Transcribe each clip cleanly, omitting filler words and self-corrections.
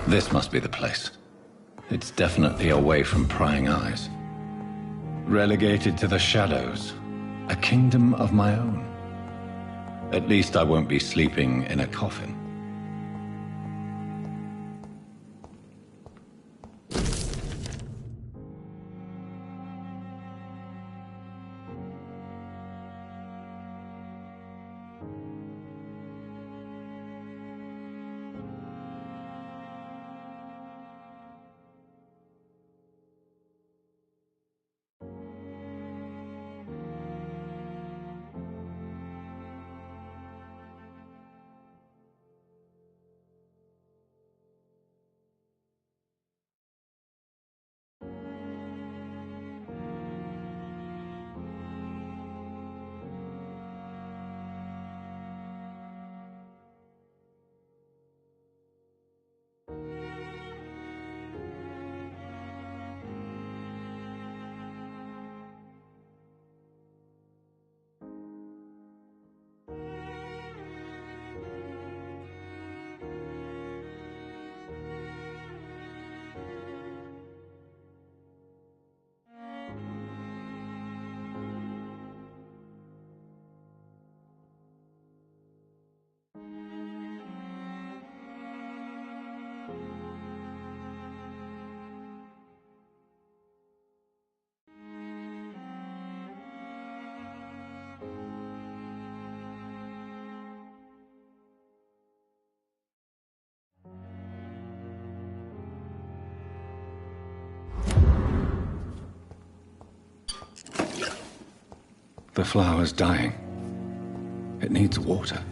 This must be the place. It's definitely away from prying eyes. Relegated to the shadows. A kingdom of my own. At least I won't be sleeping in a coffin. The flower's dying. It needs water.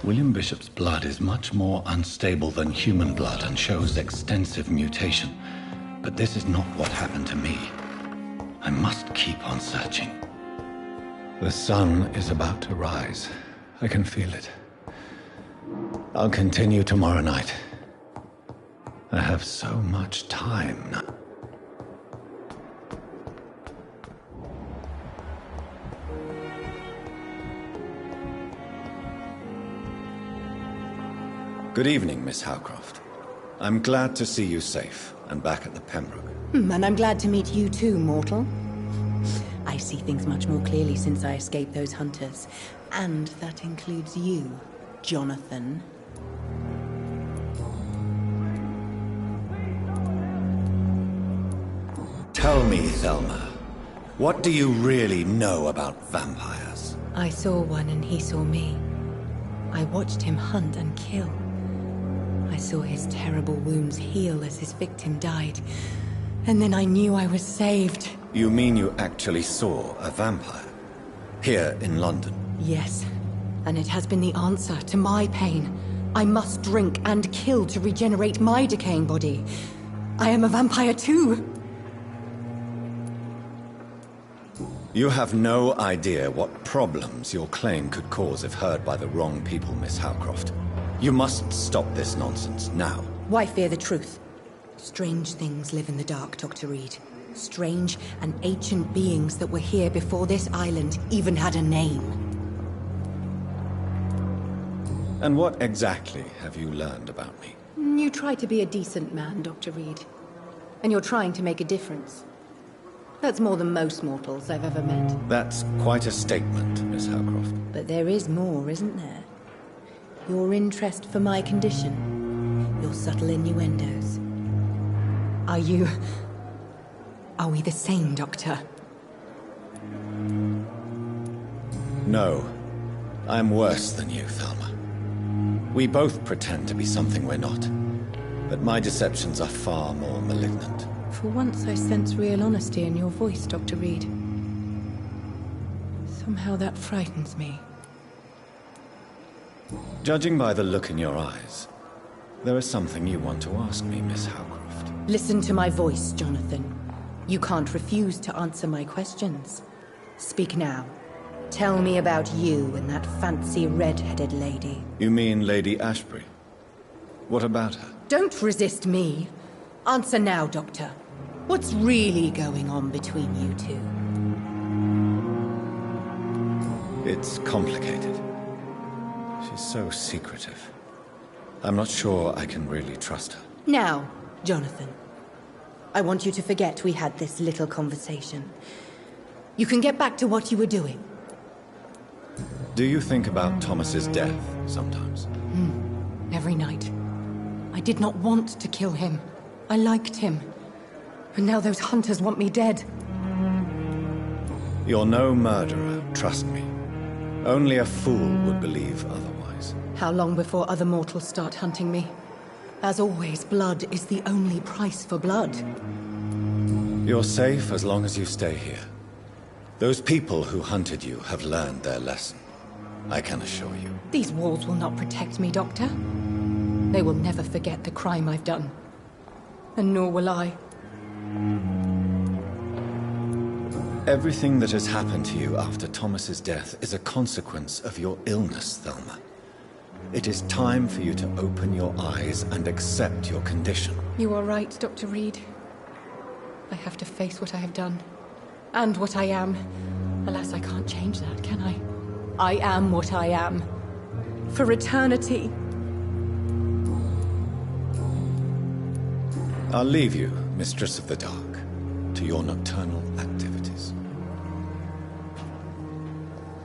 William Bishop's blood is much more unstable than human blood and shows extensive mutation. But this is not what happened to me. I must keep on searching. The sun is about to rise. I can feel it. I'll continue tomorrow night. I have so much time now. Good evening, Miss Howcroft. I'm glad to see you safe and back at the Pembroke. And I'm glad to meet you too, mortal. I see things much more clearly since I escaped those hunters. And that includes you, Jonathan. Tell me, Thelma, What do you really know about vampires? I saw one and he saw me. I watched him hunt and kill. I saw his terrible wounds heal as his victim died. And then I knew I was saved. You mean you actually saw a vampire? Here in London? Yes. And it has been the answer to my pain. I must drink and kill to regenerate my decaying body. I am a vampire too. You have no idea what problems your claim could cause if heard by the wrong people, Miss Howcroft. You must stop this nonsense now. Why fear the truth? Strange things live in the dark, Dr. Reed. Strange and ancient beings that were here before this island even had a name. And what exactly have you learned about me? You try to be a decent man, Dr. Reed. And you're trying to make a difference. That's more than most mortals I've ever met. That's quite a statement, Miss Howcroft. But there is more, isn't there? Your interest for my condition. Your subtle innuendos. Are we the same, Doctor? No. I'm worse than you, Thelma. We both pretend to be something we're not. But my deceptions are far more malignant. For once I sense real honesty in your voice, Dr. Reed. Somehow that frightens me. Judging by the look in your eyes, there is something you want to ask me, Miss Howcroft. Listen to my voice, Jonathan. You can't refuse to answer my questions. Speak now. Tell me about you and that fancy red-headed lady. You mean Lady Ashbury? What about her? Don't resist me. Answer now, Doctor. What's really going on between you two? It's complicated. She's so secretive. I'm not sure I can really trust her. Now, Jonathan. I want you to forget we had this little conversation. You can get back to what you were doing. Do you think about Thomas's death sometimes? Every night. I did not want to kill him. I liked him. And now those hunters want me dead. You're no murderer, trust me. Only a fool would believe otherwise. How long before other mortals start hunting me? As always, blood is the only price for blood. You're safe as long as you stay here. Those people who hunted you have learned their lesson. I can assure you. These walls will not protect me, Doctor. They will never forget the crime I've done. And nor will I. Everything that has happened to you after Thomas's death is a consequence of your illness, Thelma. It is time for you to open your eyes and accept your condition. You are right, Dr. Reed. I have to face what I have done. And what I am. Alas, I can't change that, can I? I am what I am. For eternity. I'll leave you, Mistress of the Dark, to your nocturnal activities.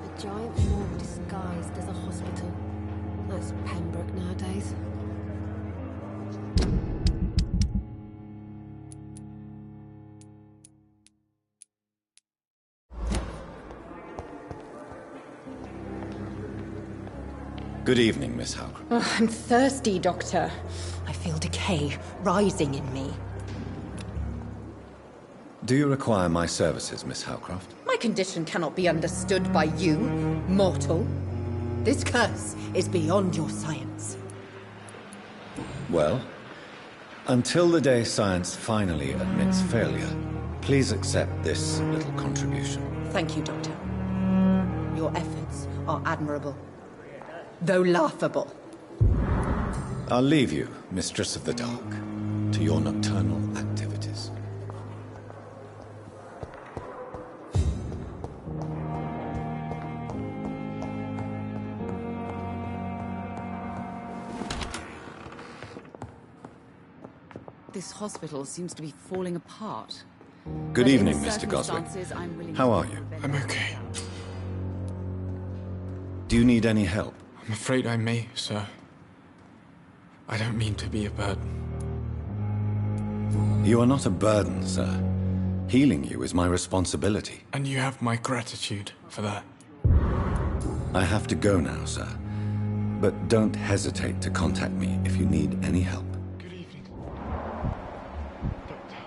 A giant morgue disguised as a hospital. That's Pembroke nowadays. Good evening, Miss Howcroft. Oh, I'm thirsty, Doctor. I feel decay rising in me. Do you require my services, Miss Howcroft? My condition cannot be understood by you, mortal. This curse is beyond your science. Well, until the day science finally admits failure, please accept this little contribution. Thank you, Doctor. Your efforts are admirable, though laughable. I'll leave you, Mistress of the Dark, to your nocturnal activities. This hospital seems to be falling apart. Good But in evening, the Mr. Gosling. circumstances, I'm willing How to are you? prevent- I'm okay. Do you need any help? I'm afraid I may, sir. I don't mean to be a burden. You are not a burden, sir. Healing you is my responsibility. And you have my gratitude for that. I have to go now, sir. But don't hesitate to contact me if you need any help. Good evening. Doctor.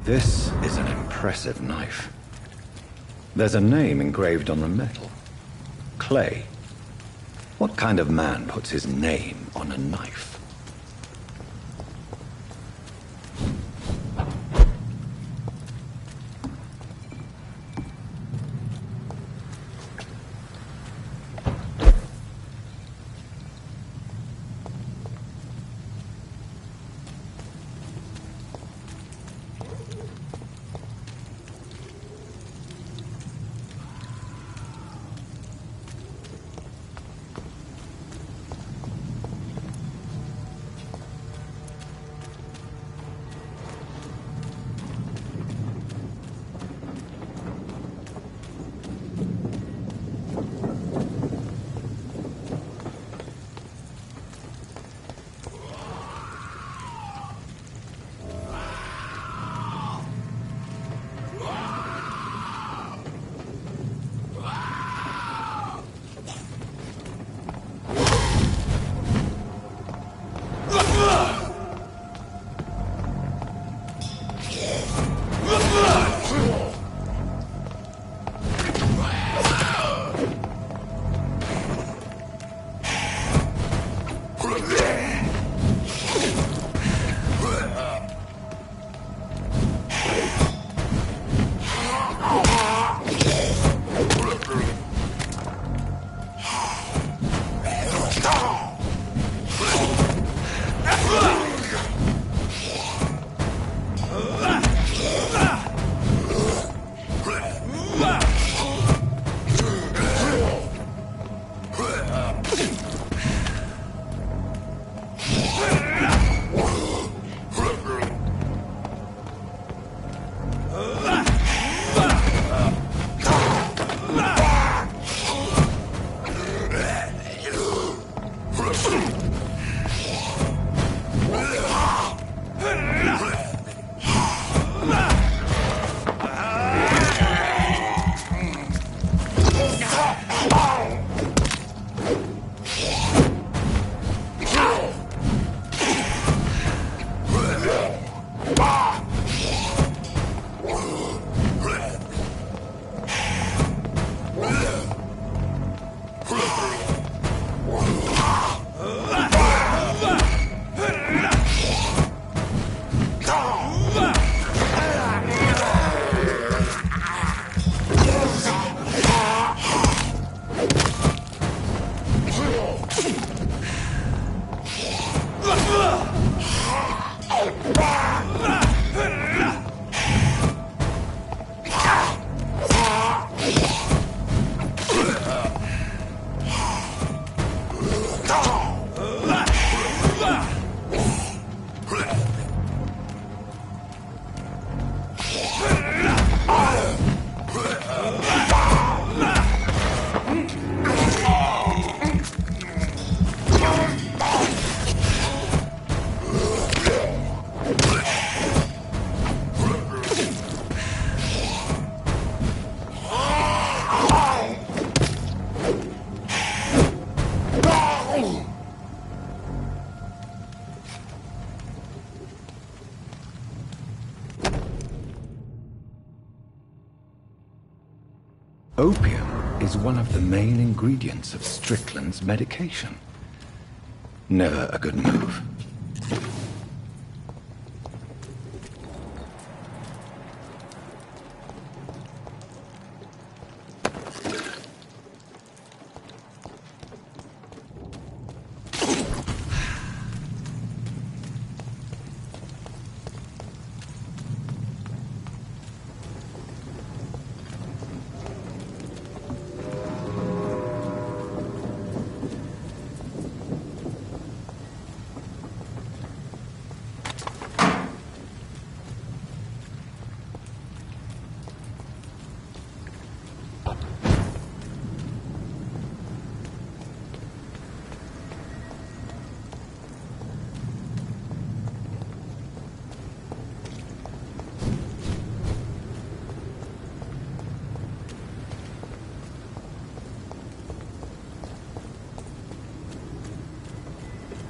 This is an impressive knife. There's a name engraved on the metal. Clay. What kind of man puts his name on a knife? Opium is one of the main ingredients of Strickland's medication. Never a good move.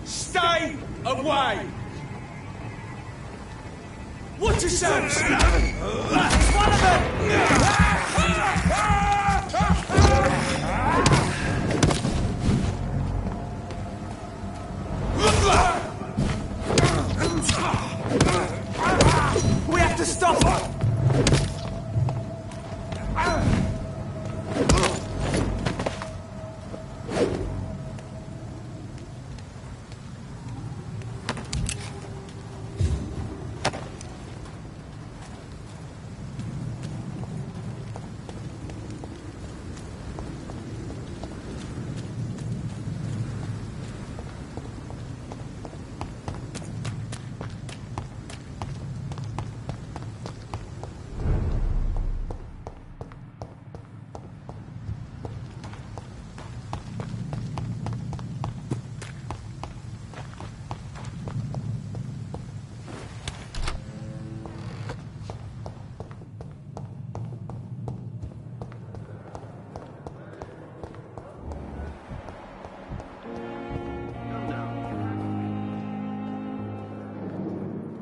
Stay away! Watch yourselves! It's one of them! We have to stop her!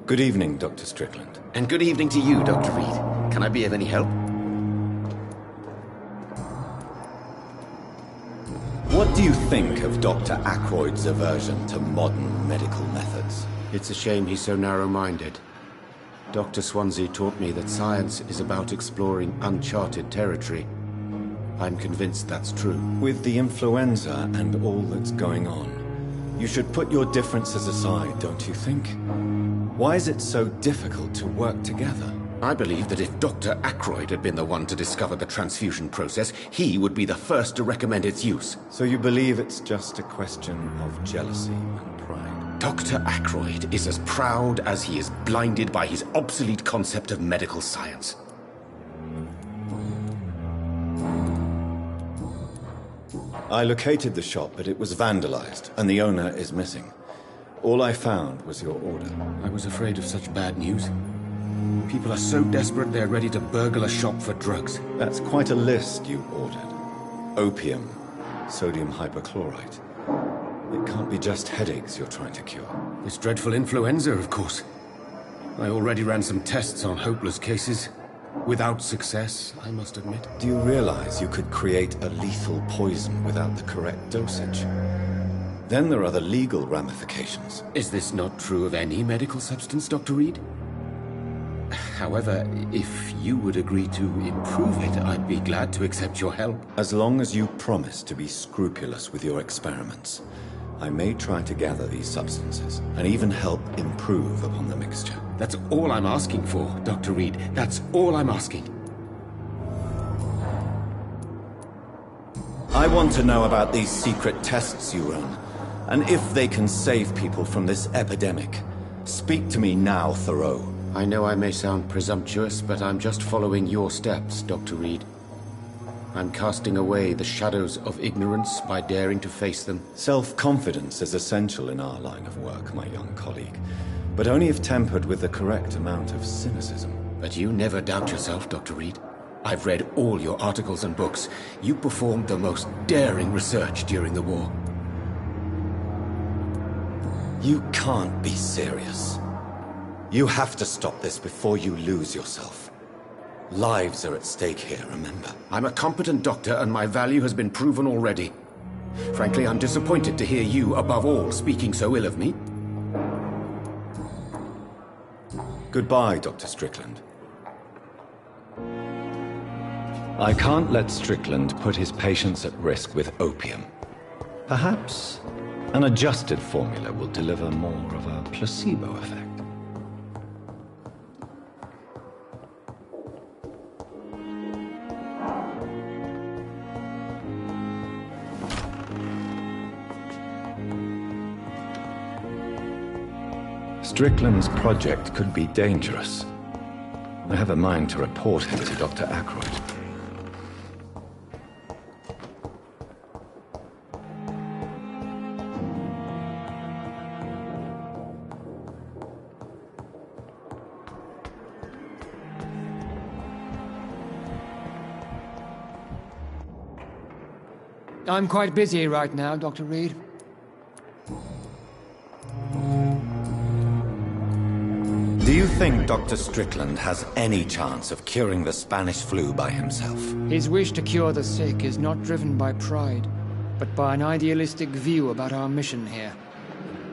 Good evening, Dr. Strickland. And good evening to you, Dr. Reed. Can I be of any help? What do you think of Dr. Ackroyd's aversion to modern medical methods? It's a shame he's so narrow-minded. Dr. Swansea taught me that science is about exploring uncharted territory. I'm convinced that's true. With the influenza and all that's going on, you should put your differences aside, don't you think? Why is it so difficult to work together? I believe that if Dr. Ackroyd had been the one to discover the transfusion process, he would be the first to recommend its use. So you believe it's just a question of jealousy and pride? Dr. Ackroyd is as proud as he is blinded by his obsolete concept of medical science. I located the shop, but it was vandalized, and the owner is missing. All I found was your order. I was afraid of such bad news. People are so desperate they're ready to burgle a shop for drugs. That's quite a list you ordered. Opium, sodium hypochlorite. It can't be just headaches you're trying to cure. This dreadful influenza, of course. I already ran some tests on hopeless cases. Without success, I must admit. Do you realize you could create a lethal poison without the correct dosage? Then there are the legal ramifications. Is this not true of any medical substance, Dr. Reed? However, if you would agree to improve it, I'd be glad to accept your help. As long as you promise to be scrupulous with your experiments, I may try to gather these substances and even help improve upon the mixture. That's all I'm asking for, Dr. Reed. That's all I'm asking. I want to know about these secret tests you run, and if they can save people from this epidemic. Speak to me now, Thoreau. I know I may sound presumptuous, but I'm just following your steps, Dr. Reed. I'm casting away the shadows of ignorance by daring to face them. Self-confidence is essential in our line of work, my young colleague, but only if tempered with the correct amount of cynicism. But you never doubt yourself, Dr. Reed. I've read all your articles and books. You performed the most daring research during the war. You can't be serious. You have to stop this before you lose yourself. Lives are at stake here, remember? I'm a competent doctor, and my value has been proven already. Frankly, I'm disappointed to hear you, above all, speaking so ill of me. Goodbye, Dr. Strickland. I can't let Strickland put his patients at risk with opium. Perhaps an adjusted formula will deliver more of a placebo effect. Strickland's project could be dangerous. I have a mind to report him to Dr. Ackroyd. I'm quite busy right now, Dr. Reed. Do you think Dr. Strickland has any chance of curing the Spanish flu by himself? His wish to cure the sick is not driven by pride, but by an idealistic view about our mission here.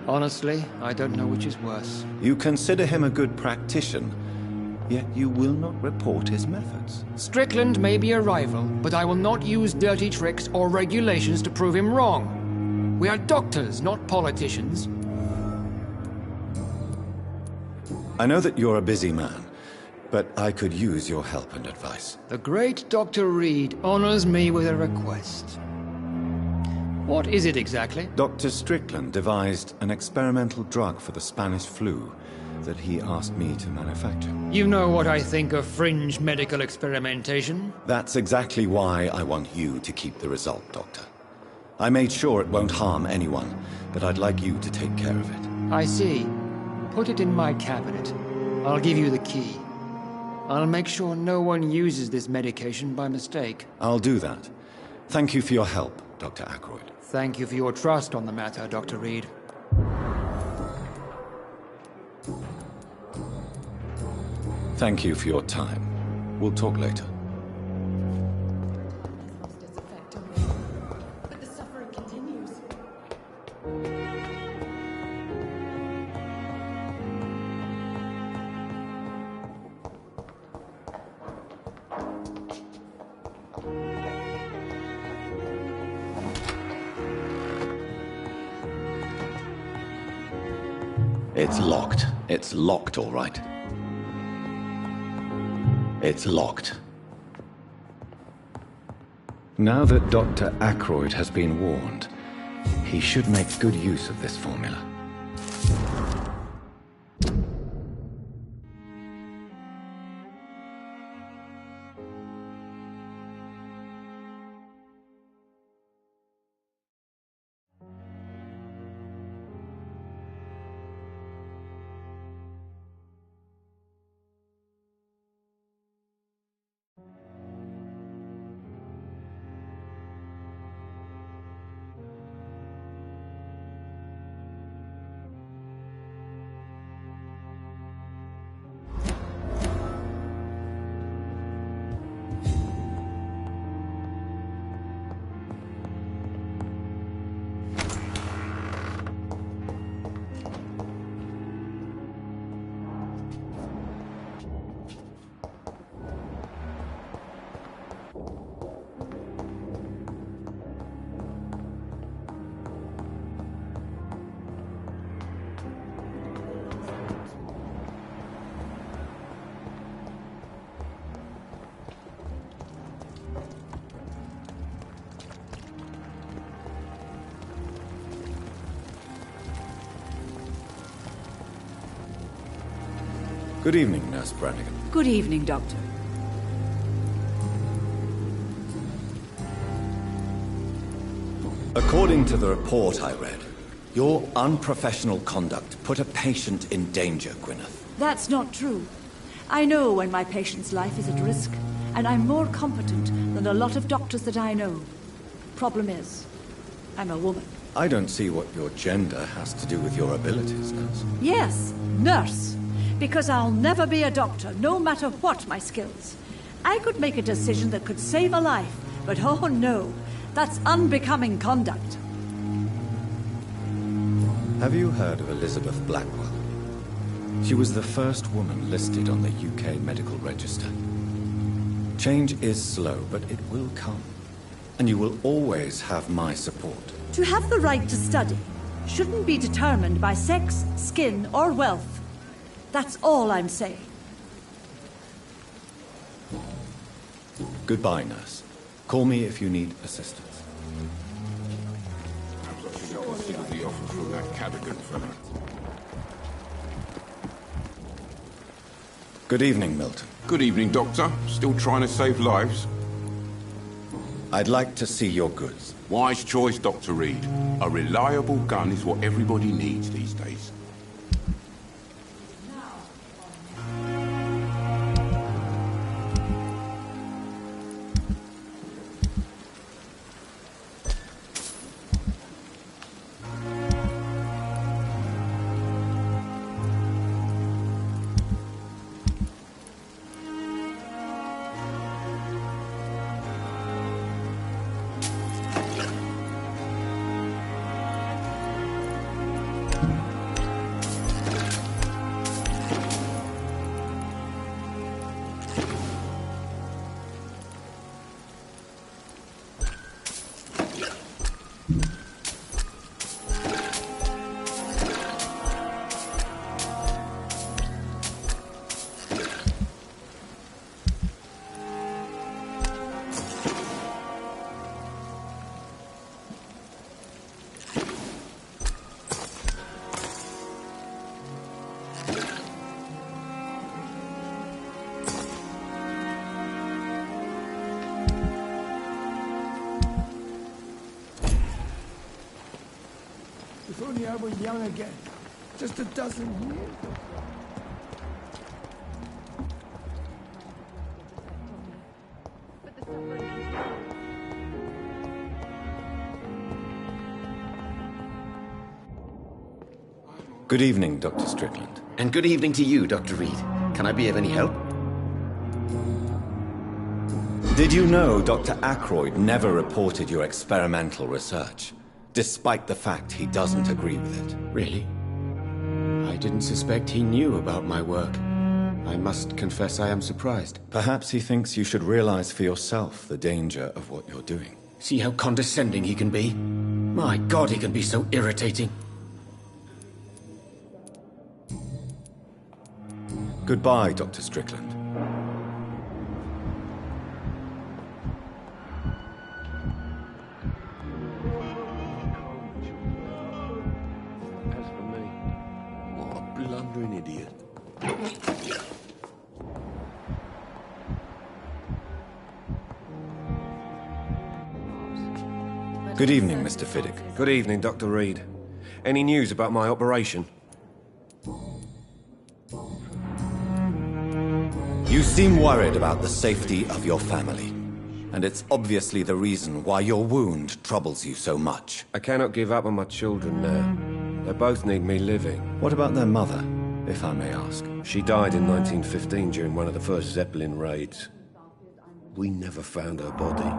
Honestly, I don't know which is worse. You consider him a good practitioner, yet you will not report his methods. Strickland may be a rival, but I will not use dirty tricks or regulations to prove him wrong. We are doctors, not politicians. I know that you're a busy man, but I could use your help and advice. The great Dr. Reed honors me with a request. What is it exactly? Dr. Strickland devised an experimental drug for the Spanish flu that he asked me to manufacture. You know what I think of fringe medical experimentation? That's exactly why I want you to keep the result, Doctor. I made sure it won't harm anyone, but I'd like you to take care of it. I see. Put it in my cabinet. I'll give you the key. I'll make sure no one uses this medication by mistake. I'll do that. Thank you for your help, Dr. Ackroyd. Thank you for your trust on the matter, Dr. Reed. Thank you for your time. We'll talk later. Lost its effect on me, but the suffering continues. It's locked. It's locked, all right. It's locked. Now that Dr. Ackroyd has been warned, he should make good use of this formula. Good evening, Nurse Brannigan. Good evening, Doctor. According to the report I read, your unprofessional conduct put a patient in danger, Gwyneth. That's not true. I know when my patient's life is at risk, and I'm more competent than a lot of doctors that I know. Problem is, I'm a woman. I don't see what your gender has to do with your abilities, Nurse. Yes, nurse. Because I'll never be a doctor, no matter what my skills. I could make a decision that could save a life, but oh no, that's unbecoming conduct. Have you heard of Elizabeth Blackwell? She was the first woman listed on the UK medical register. Change is slow, but it will come. And you will always have my support. To have the right to study shouldn't be determined by sex, skin, or wealth. That's all I'm saying. Goodbye, nurse. Call me if you need assistance. Perhaps I should have considered the offer from that Cadogan fella. Good evening, Milton. Good evening, Doctor. Still trying to save lives? I'd like to see your goods. Wise choice, Dr. Reed. A reliable gun is what everybody needs these days. If only I were young again. Just a dozen years. Good evening, Dr. Strickland. And good evening to you, Dr. Reed. Can I be of any help? Did you know Dr. Ackroyd never reported your experimental research, despite the fact he doesn't agree with it? Really? I didn't suspect he knew about my work. I must confess I am surprised. Perhaps he thinks you should realize for yourself the danger of what you're doing. See how condescending he can be? My God, he can be so irritating. Goodbye, Dr. Strickland. As for me, what a blundering idiot. Good evening, Mr. Fiddick. Good evening, Dr. Reed. Any news about my operation? You seem worried about the safety of your family. And it's obviously the reason why your wound troubles you so much. I cannot give up on my children now. They both need me living. What about their mother, if I may ask? She died in 1915 during one of the first Zeppelin raids. We never found her body.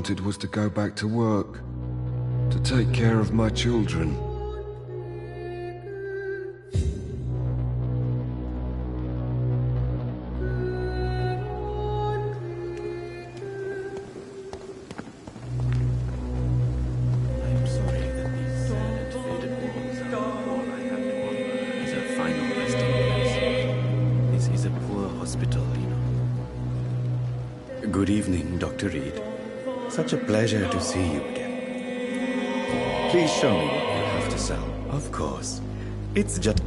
wanted was to go back to work, to take care of my children. I'm sorry that these sad and faded walls are all I have to offer as a final resting place. This is a poor hospital, you know. Good evening, Dr. Reed. Such a pleasure to see you again. Please show me what you have to sell. Of course. It's just...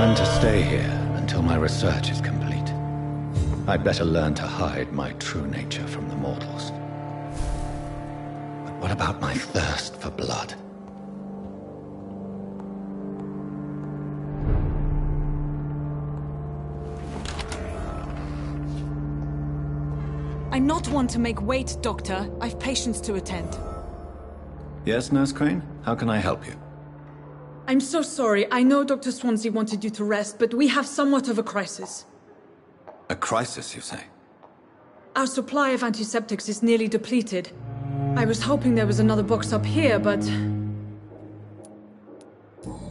I'm to stay here until my research is complete. I'd better learn to hide my true nature from the mortals. But what about my thirst for blood? I'm not one to make wait, Doctor. I've patients to attend. Yes, Nurse Crane? How can I help you? I'm so sorry. I know Dr. Swansea wanted you to rest, but we have somewhat of a crisis. A crisis, you say? Our supply of antiseptics is nearly depleted. I was hoping there was another box up here, but...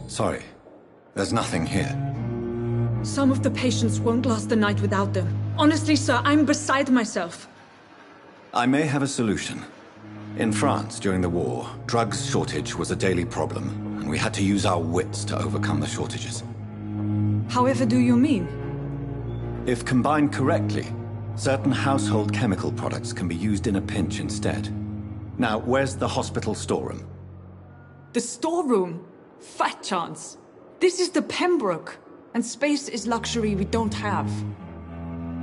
Sorry. There's nothing here. Some of the patients won't last the night without them. Honestly, sir, I'm beside myself. I may have a solution. In France, during the war, drugs shortage was a daily problem, and we had to use our wits to overcome the shortages. However do you mean? If combined correctly, certain household chemical products can be used in a pinch instead. Now, where's the hospital storeroom? The storeroom? Fat chance. This is the Pembroke, and space is luxury we don't have.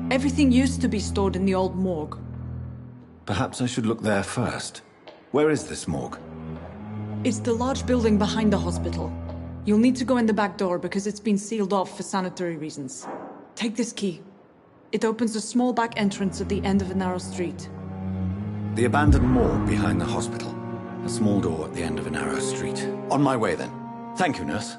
Everything used to be stored in the old morgue. Perhaps I should look there first. Where is this morgue? It's the large building behind the hospital. You'll need to go in the back door because it's been sealed off for sanitary reasons. Take this key. It opens a small back entrance at the end of a narrow street. The abandoned morgue behind the hospital. A small door at the end of a narrow street. On my way, then. Thank you, nurse.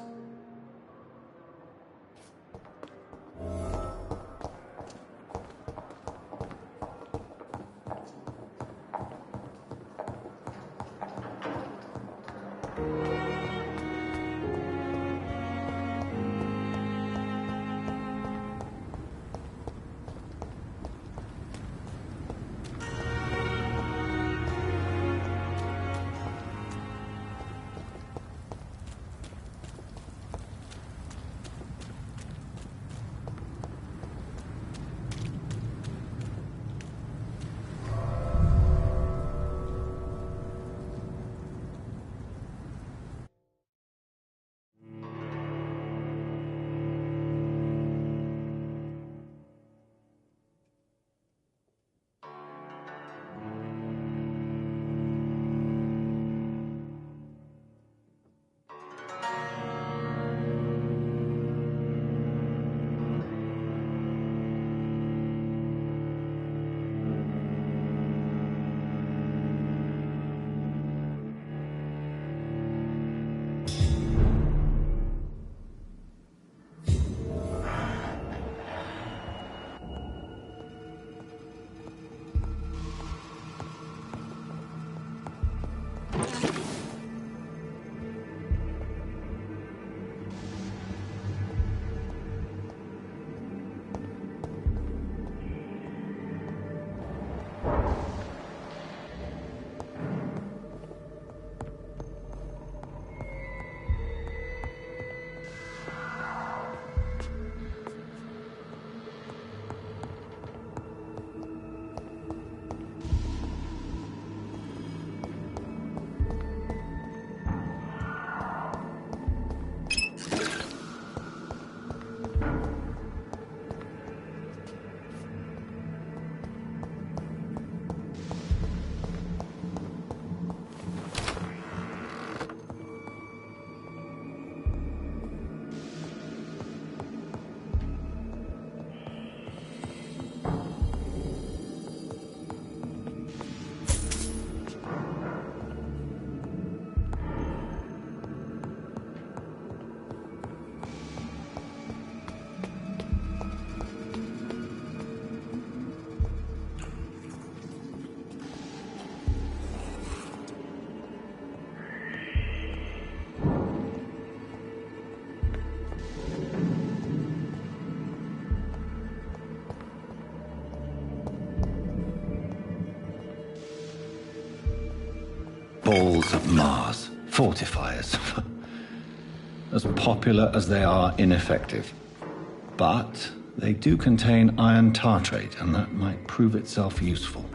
Balls of Mars. Fortifiers. As popular as they are ineffective. But they do contain iron tartrate, and that might prove itself useful.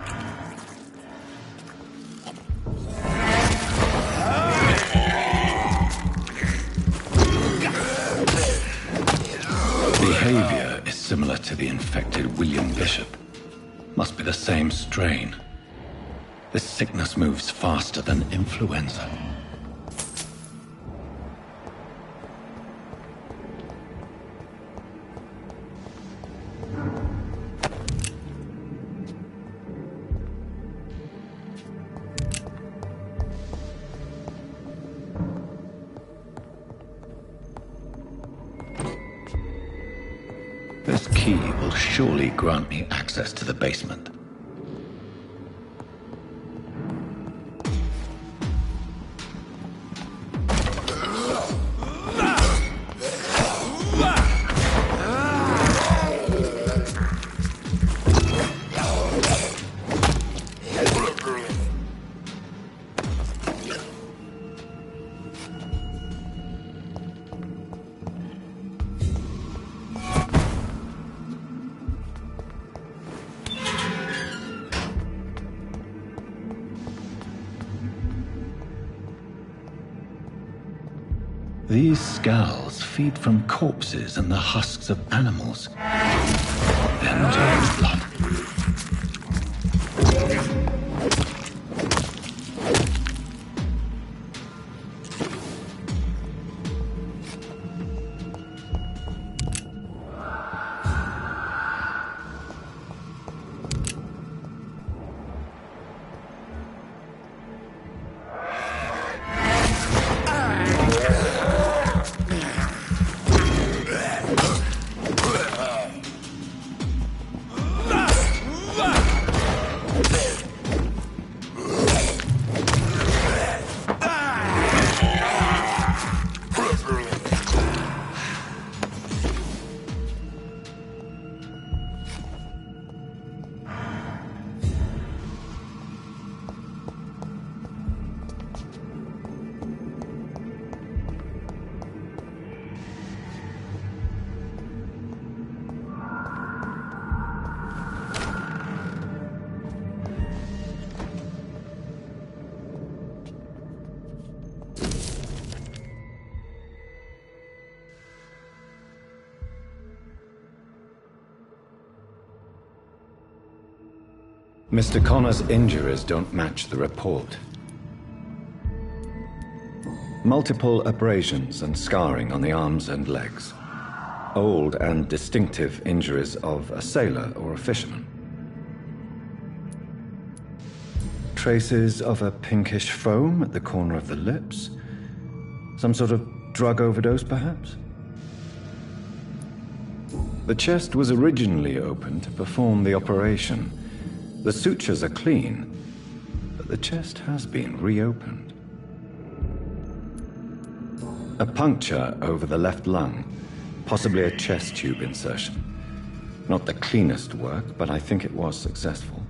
Behavior is similar to the infected William Bishop. Must be the same strain. This sickness moves faster than influenza. This key will surely grant me access to the basement. These skulls feed from corpses and the husks of animals. Then turns blood. Mr. Connor's injuries don't match the report. Multiple abrasions and scarring on the arms and legs. Old and distinctive injuries of a sailor or a fisherman. Traces of a pinkish foam at the corner of the lips. Some sort of drug overdose, perhaps? The chest was originally open to perform the operation. The sutures are clean, but the chest has been reopened. A puncture over the left lung, possibly a chest tube insertion. Not the cleanest work, but I think it was successful.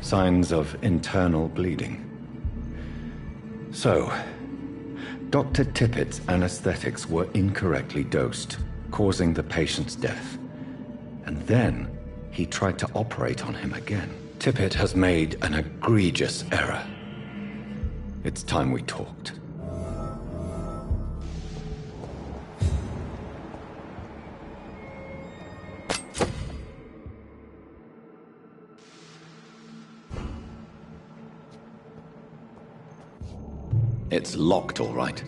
Signs of internal bleeding. So, Dr. Tippett's anesthetics were incorrectly dosed, causing the patient's death. And then he tried to operate on him again. Tippett has made an egregious error. It's time we talked. It's locked, all right.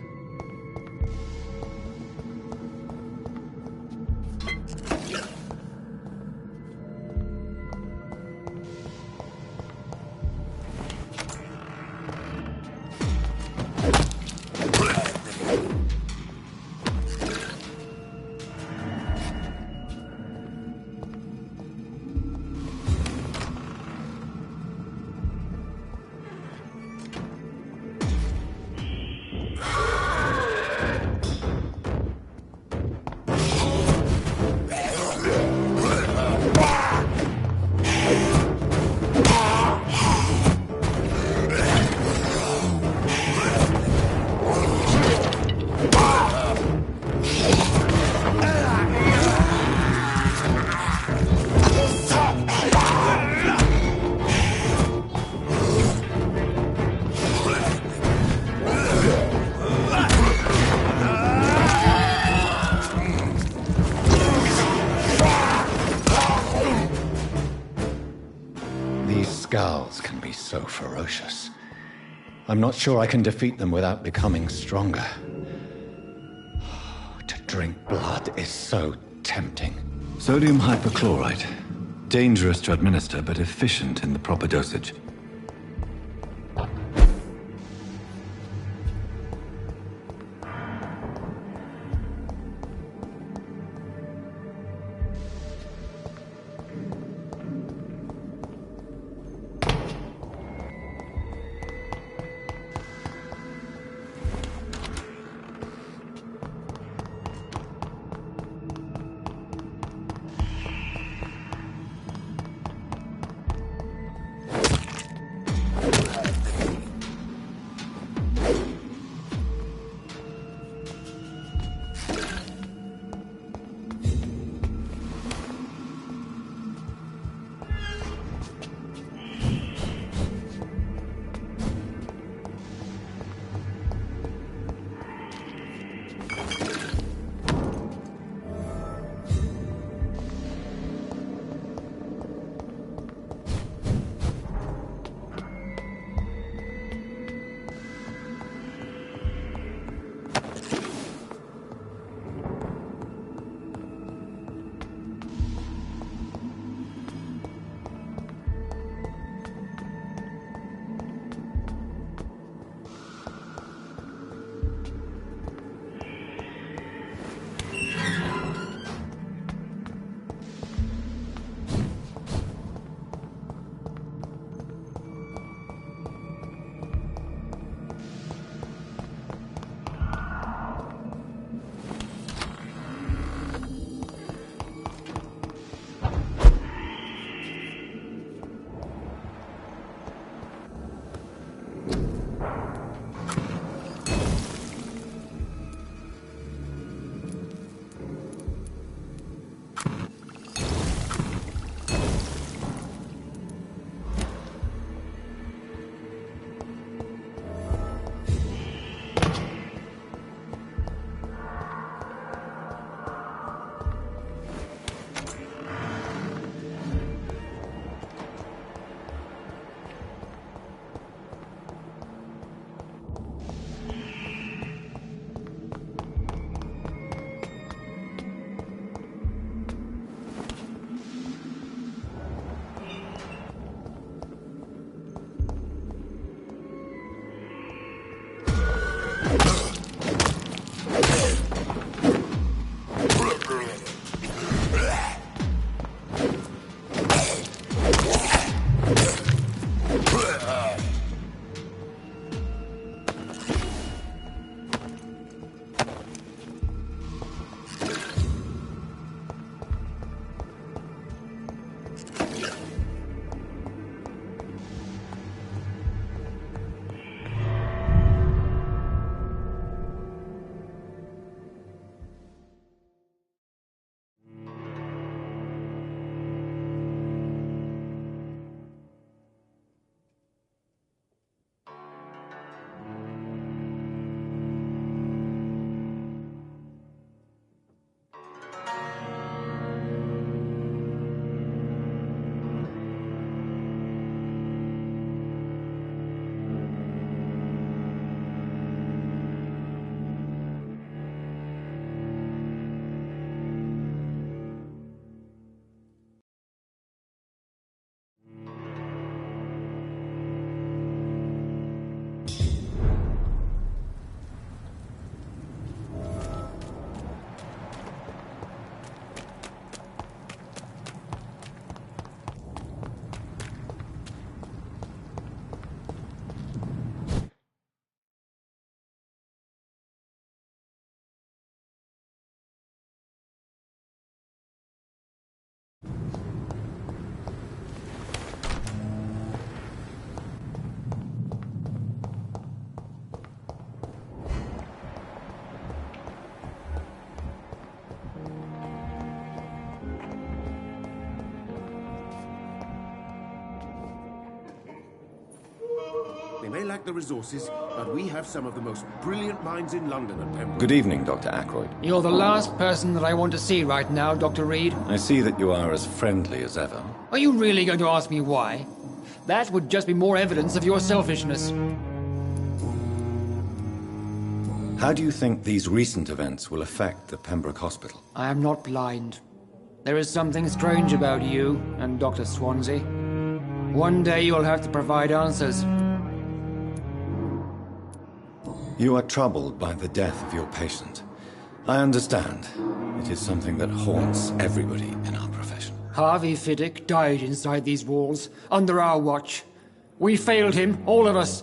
Scowls can be so ferocious. I'm not sure I can defeat them without becoming stronger. To drink blood is so tempting. Sodium hypochlorite. Dangerous to administer, but efficient in the proper dosage. lack the resources, but we have some of the most brilliant minds in London at Pembroke. Good evening, Dr. Ackroyd. You're the last person that I want to see right now, Dr. Reed. I see that you are as friendly as ever. Are you really going to ask me why? That would just be more evidence of your selfishness. How do you think these recent events will affect the Pembroke Hospital? I am not blind. There is something strange about you and Dr. Swansea. One day you'll have to provide answers. You are troubled by the death of your patient. I understand. It is something that haunts everybody in our profession. Harvey Fiddick died inside these walls, under our watch. We failed him, all of us.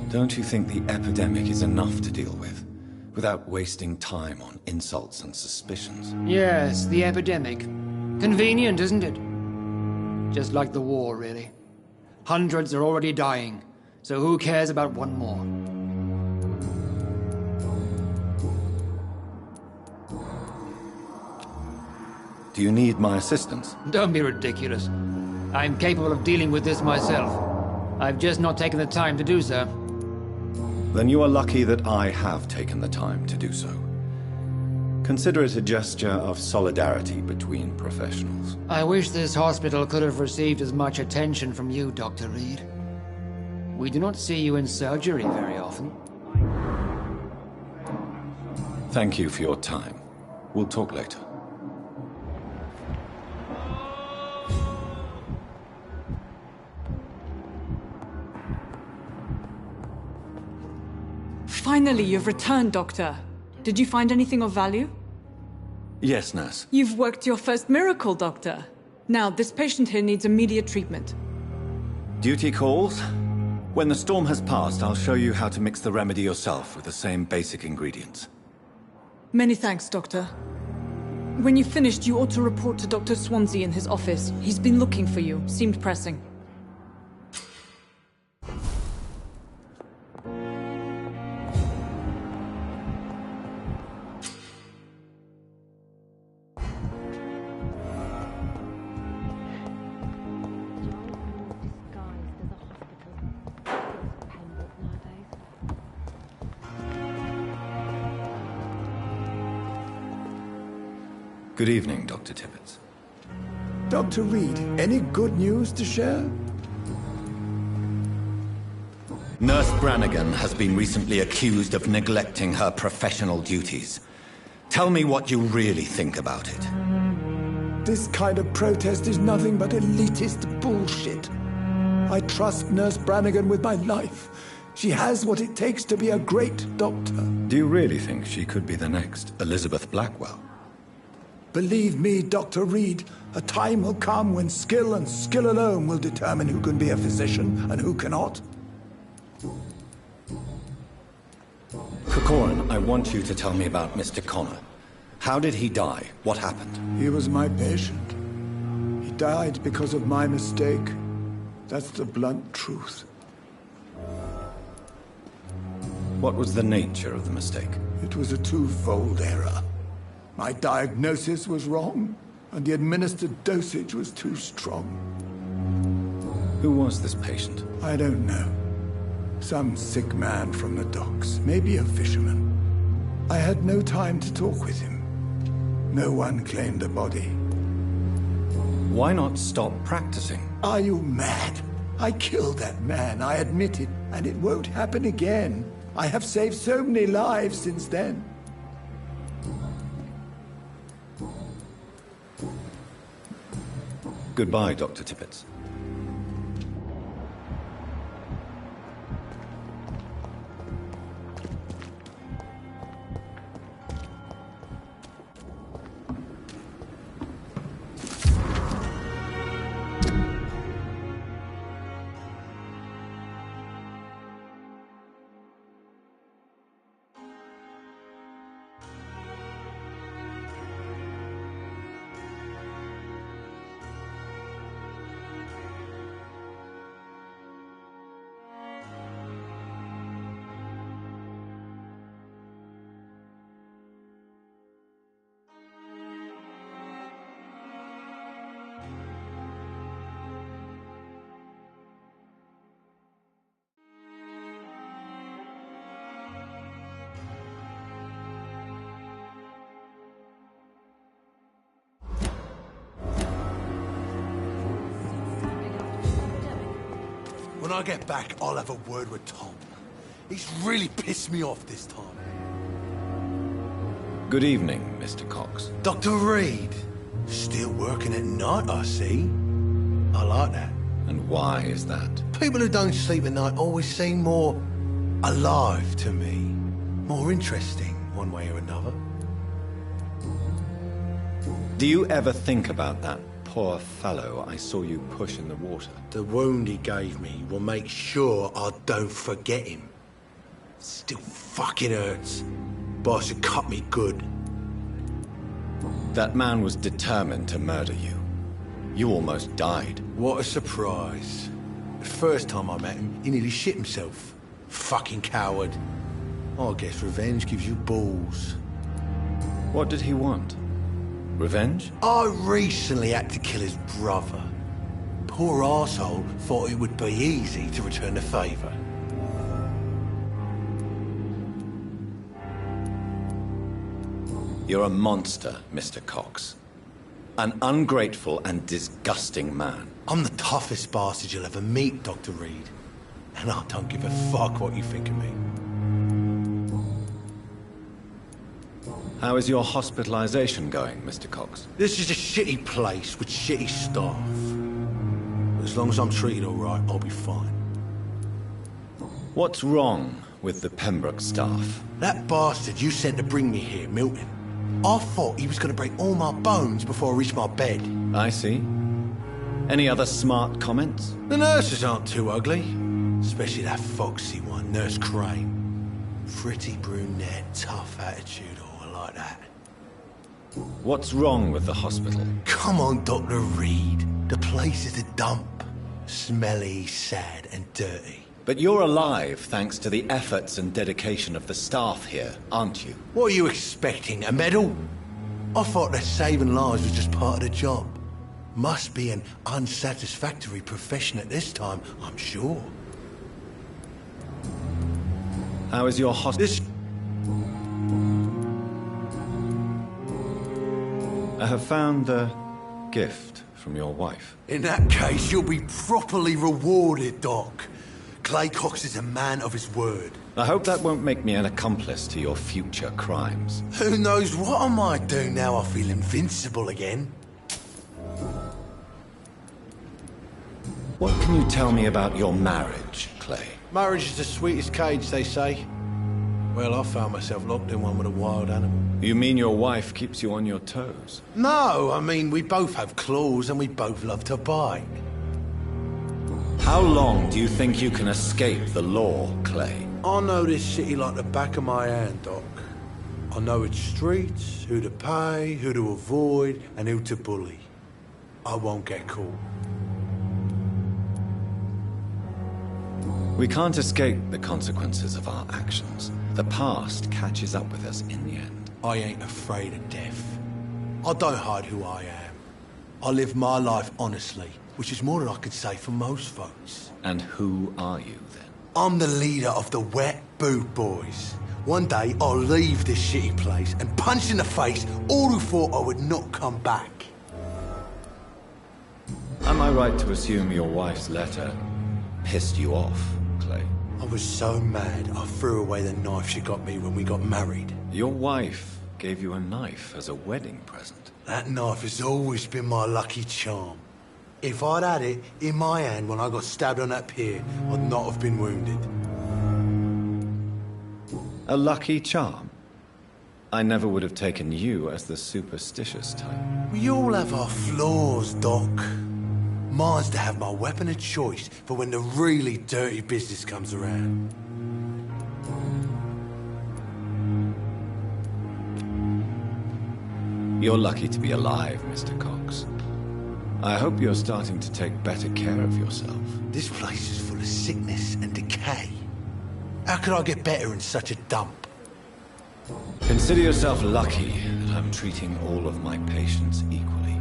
Don't you think the epidemic is enough to deal with, without wasting time on insults and suspicions? Yes, the epidemic. Convenient, isn't it? Just like the war, really. Hundreds are already dying, so who cares about one more? Do you need my assistance? Don't be ridiculous. I'm capable of dealing with this myself. I've just not taken the time to do so. Then you are lucky that I have taken the time to do so. Consider it a gesture of solidarity between professionals. I wish this hospital could have received as much attention from you, Dr. Reed. We do not see you in surgery very often. Thank you for your time. We'll talk later. Finally, you've returned, Doctor. Did you find anything of value? Yes, nurse. You've worked your first miracle, Doctor. Now, this patient here needs immediate treatment. Duty calls. When the storm has passed, I'll show you how to mix the remedy yourself with the same basic ingredients. Many thanks, Doctor. When you've finished, you ought to report to Dr. Swansea in his office. He's been looking for you. Seemed pressing. Good evening, Dr. Tibbets. Dr. Reed, any good news to share? Nurse Brannigan has been recently accused of neglecting her professional duties. Tell me what you really think about it. This kind of protest is nothing but elitist bullshit. I trust Nurse Brannigan with my life. She has what it takes to be a great doctor. Do you really think she could be the next Elizabeth Blackwell? Believe me, Dr. Reed, a time will come when skill and skill alone will determine who can be a physician and who cannot. Corcoran, I want you to tell me about Mr. Connor. How did he die? What happened? He was my patient. He died because of my mistake. That's the blunt truth. What was the nature of the mistake? It was a twofold error. My diagnosis was wrong, and the administered dosage was too strong. Who was this patient? I don't know. Some sick man from the docks, maybe a fisherman. I had no time to talk with him. No one claimed a body. Why not stop practicing? Are you mad? I killed that man, I admit it, and it won't happen again. I have saved so many lives since then. Goodbye, Dr. Tibbets. When I get back, I'll have a word with Tom. He's really pissed me off this time. Good evening, Mr. Cox. Dr. Reed. Still working at night, I see. I like that. And why is that? People who don't sleep at night always seem more alive to me. More interesting, one way or another. Do you ever think about that poor fellow I saw you push in the water? The wound he gave me will make sure I don't forget him. Still fucking hurts. Boss had cut me good. That man was determined to murder you. You almost died. What a surprise. The first time I met him, he nearly shit himself. Fucking coward. I guess revenge gives you balls. What did he want? Revenge? I recently had to kill his brother. Poor arsehole thought it would be easy to return the favour. You're a monster, Mr. Cox. An ungrateful and disgusting man. I'm the toughest bastard you'll ever meet, Dr. Reed. And I don't give a fuck what you think of me. How is your hospitalization going, Mr. Cox? This is a shitty place with shitty staff. But as long as I'm treated all right, I'll be fine. What's wrong with the Pembroke staff? That bastard you sent to bring me here, Milton. I thought he was going to break all my bones before I reached my bed. I see. Any other smart comments? The nurses aren't too ugly. Especially that foxy one, Nurse Crane. Pretty brunette, tough attitude, oh, I like that. What's wrong with the hospital? Come on, Dr. Reed. The place is a dump. Smelly, sad, and dirty. But you're alive thanks to the efforts and dedication of the staff here, aren't you? What are you expecting, a medal? I thought that saving lives was just part of the job. Must be an unsatisfactory profession at this time, I'm sure. How is your hospital? I have found the gift from your wife. In that case, you'll be properly rewarded, Doc. Clay Cox is a man of his word. I hope that won't make me an accomplice to your future crimes. Who knows what I might do now I feel invincible again. What can you tell me about your marriage, Clay? Marriage is the sweetest cage, they say. Well, I found myself locked in one with a wild animal. You mean your wife keeps you on your toes? No, I mean, we both have claws and we both love to bite. How long do you think you can escape the law, Clay? I know this city like the back of my hand, Doc. I know its streets, who to pay, who to avoid, and who to bully. I won't get caught. We can't escape the consequences of our actions. The past catches up with us in the end. I ain't afraid of death. I don't hide who I am. I live my life honestly, which is more than I could say for most folks. And who are you, then? I'm the leader of the Wet Boot Boys. One day, I'll leave this shitty place and punch in the face all who thought I would not come back. Am I right to assume your wife's letter pissed you off, Clay? I was so mad, I threw away the knife she got me when we got married. Your wife gave you a knife as a wedding present. That knife has always been my lucky charm. If I'd had it in my hand when I got stabbed on that pier, I'd not have been wounded. A lucky charm? I never would have taken you as the superstitious type. We all have our flaws, Doc. Mine's to have my weapon of choice for when the really dirty business comes around. You're lucky to be alive, Mr. Cox. I hope you're starting to take better care of yourself. This place is full of sickness and decay. How could I get better in such a dump? Consider yourself lucky that I'm treating all of my patients equally.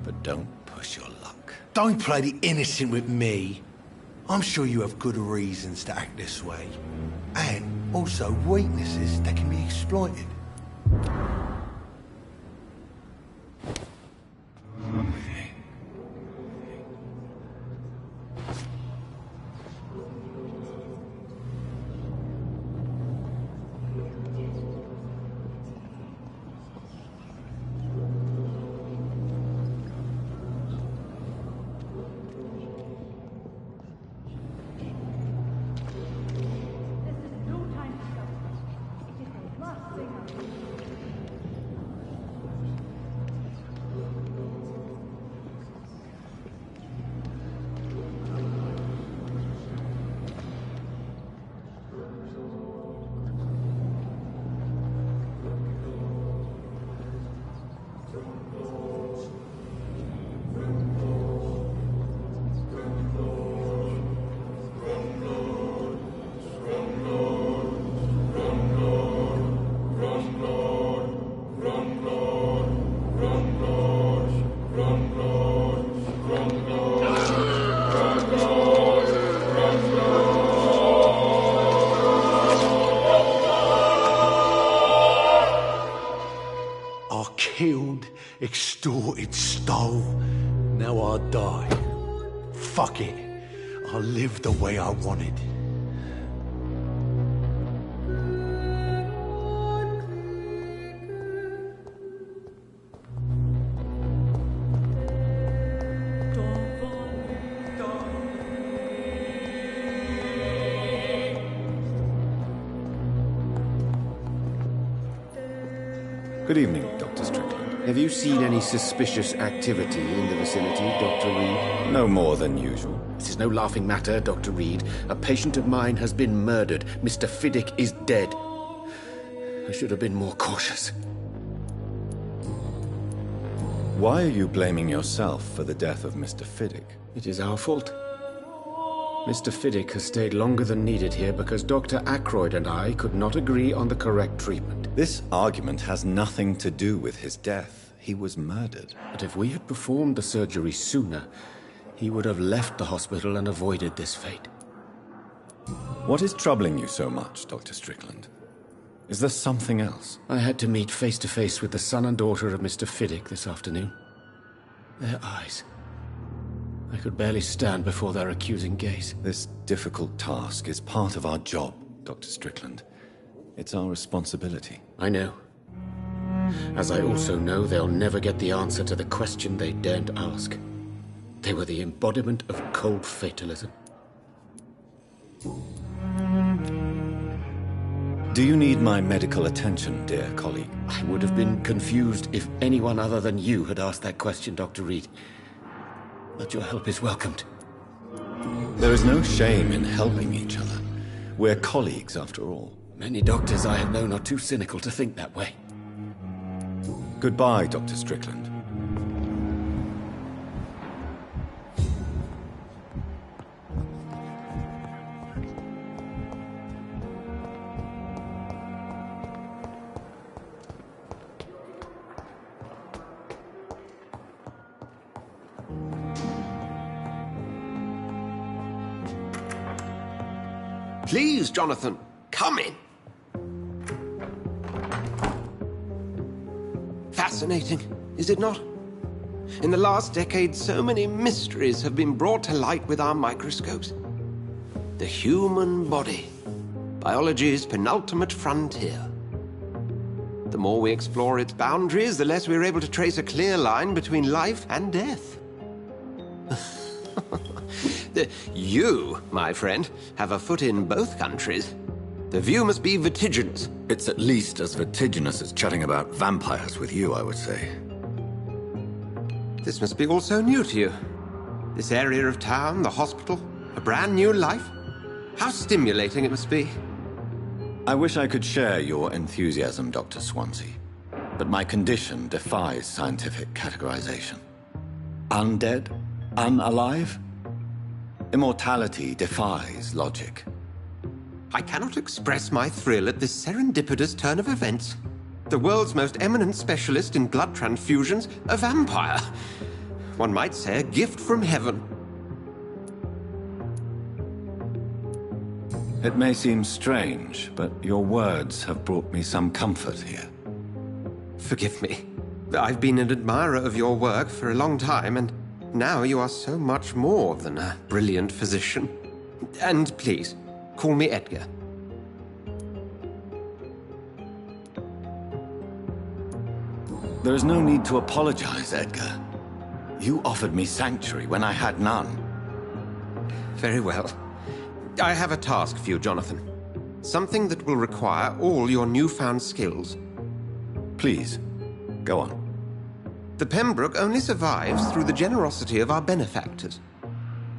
But don't push your luck. Don't play the innocent with me. I'm sure you have good reasons to act this way. And also weaknesses that can be exploited. I killed, extorted, stole. Now I die. Fuck it. I lived the way I wanted. Good evening, Dr. Strickland. Have you seen any suspicious activity in the vicinity, Dr. Reed? No more than usual. This is no laughing matter, Dr. Reed. A patient of mine has been murdered. Mr. Fiddick is dead. I should have been more cautious. Why are you blaming yourself for the death of Mr. Fiddick? It is our fault. Mr. Fiddick has stayed longer than needed here because Dr. Ackroyd and I could not agree on the correct treatment. This argument has nothing to do with his death. He was murdered. But if we had performed the surgery sooner, he would have left the hospital and avoided this fate. What is troubling you so much, Dr. Strickland? Is there something else? I had to meet face to face with the son and daughter of Mr. Fiddick this afternoon. Their eyes. I could barely stand before their accusing gaze. This difficult task is part of our job, Dr. Strickland. It's our responsibility. I know. As I also know they'll never get the answer to the question they daren't ask. They were the embodiment of cold fatalism. Do you need my medical attention, dear colleague? I would have been confused if anyone other than you had asked that question, Dr. Reed. But your help is welcomed. There is no shame in helping each other. We're colleagues, after all. Many doctors I have known are too cynical to think that way. Goodbye, Dr. Strickland. Please, Jonathan, come in. Fascinating, is it not? In the last decade, so many mysteries have been brought to light with our microscopes. The human body, biology's penultimate frontier. The more we explore its boundaries, the less we're able to trace a clear line between life and death. You, my friend, have a foot in both countries. The view must be vertiginous. It's at least as vertiginous as chatting about vampires with you, I would say. This must be all so new to you. This area of town, the hospital, a brand new life. How stimulating it must be. I wish I could share your enthusiasm, Dr. Swansea. But my condition defies scientific categorization. Undead? Unalive? Immortality defies logic. I cannot express my thrill at this serendipitous turn of events. The world's most eminent specialist in blood transfusions, a vampire. One might say a gift from heaven. It may seem strange, but your words have brought me some comfort here. Forgive me. I've been an admirer of your work for a long time, and now you are so much more than a brilliant physician. And please, call me Edgar. There is no need to apologize, Edgar. You offered me sanctuary when I had none. Very well. I have a task for you, Jonathan. Something that will require all your newfound skills. Please, go on. The Pembroke only survives through the generosity of our benefactors.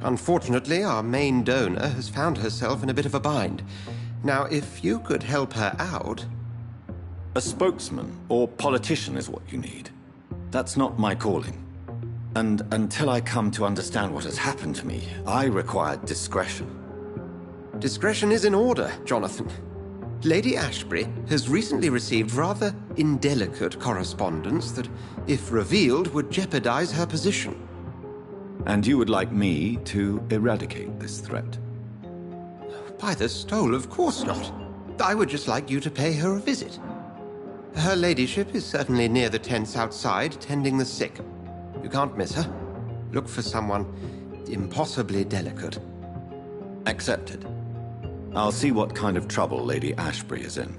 Unfortunately, our main donor has found herself in a bit of a bind. Now, if you could help her out... A spokesman or politician is what you need. That's not my calling. And until I come to understand what has happened to me, I require discretion. Discretion is in order, Jonathan. Lady Ashbury has recently received rather indelicate correspondence that, if revealed, would jeopardize her position. And you would like me to eradicate this threat? By the stole, of course not. I would just like you to pay her a visit. Her ladyship is certainly near the tents outside, tending the sick. You can't miss her. Look for someone impossibly delicate. Accepted. I'll see what kind of trouble Lady Ashbury is in.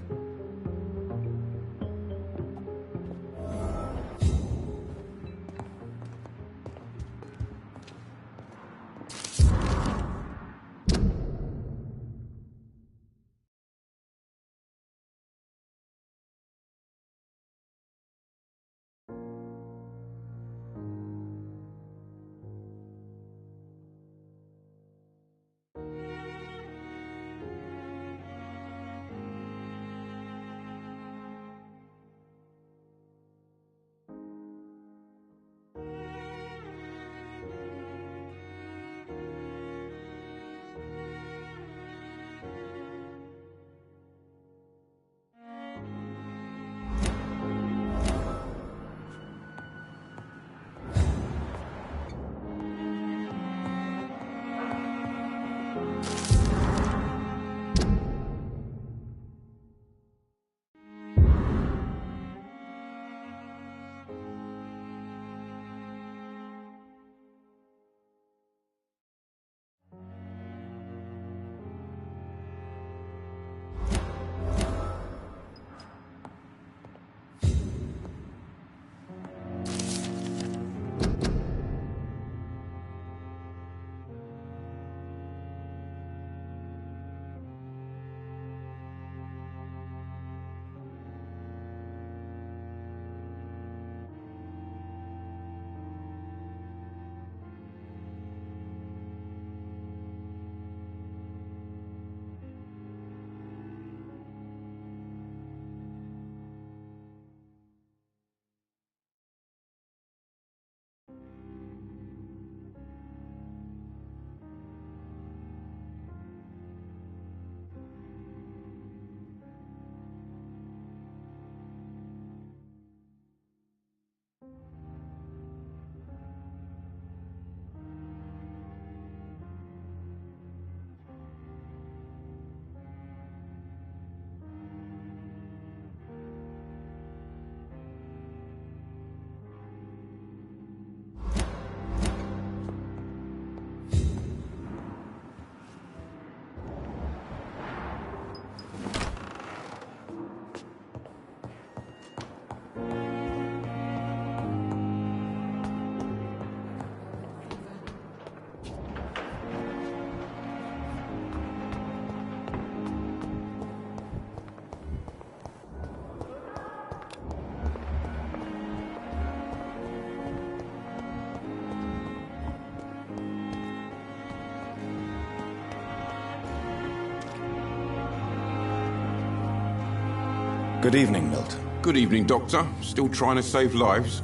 Good evening, Milton. Good evening, Doctor. Still trying to save lives?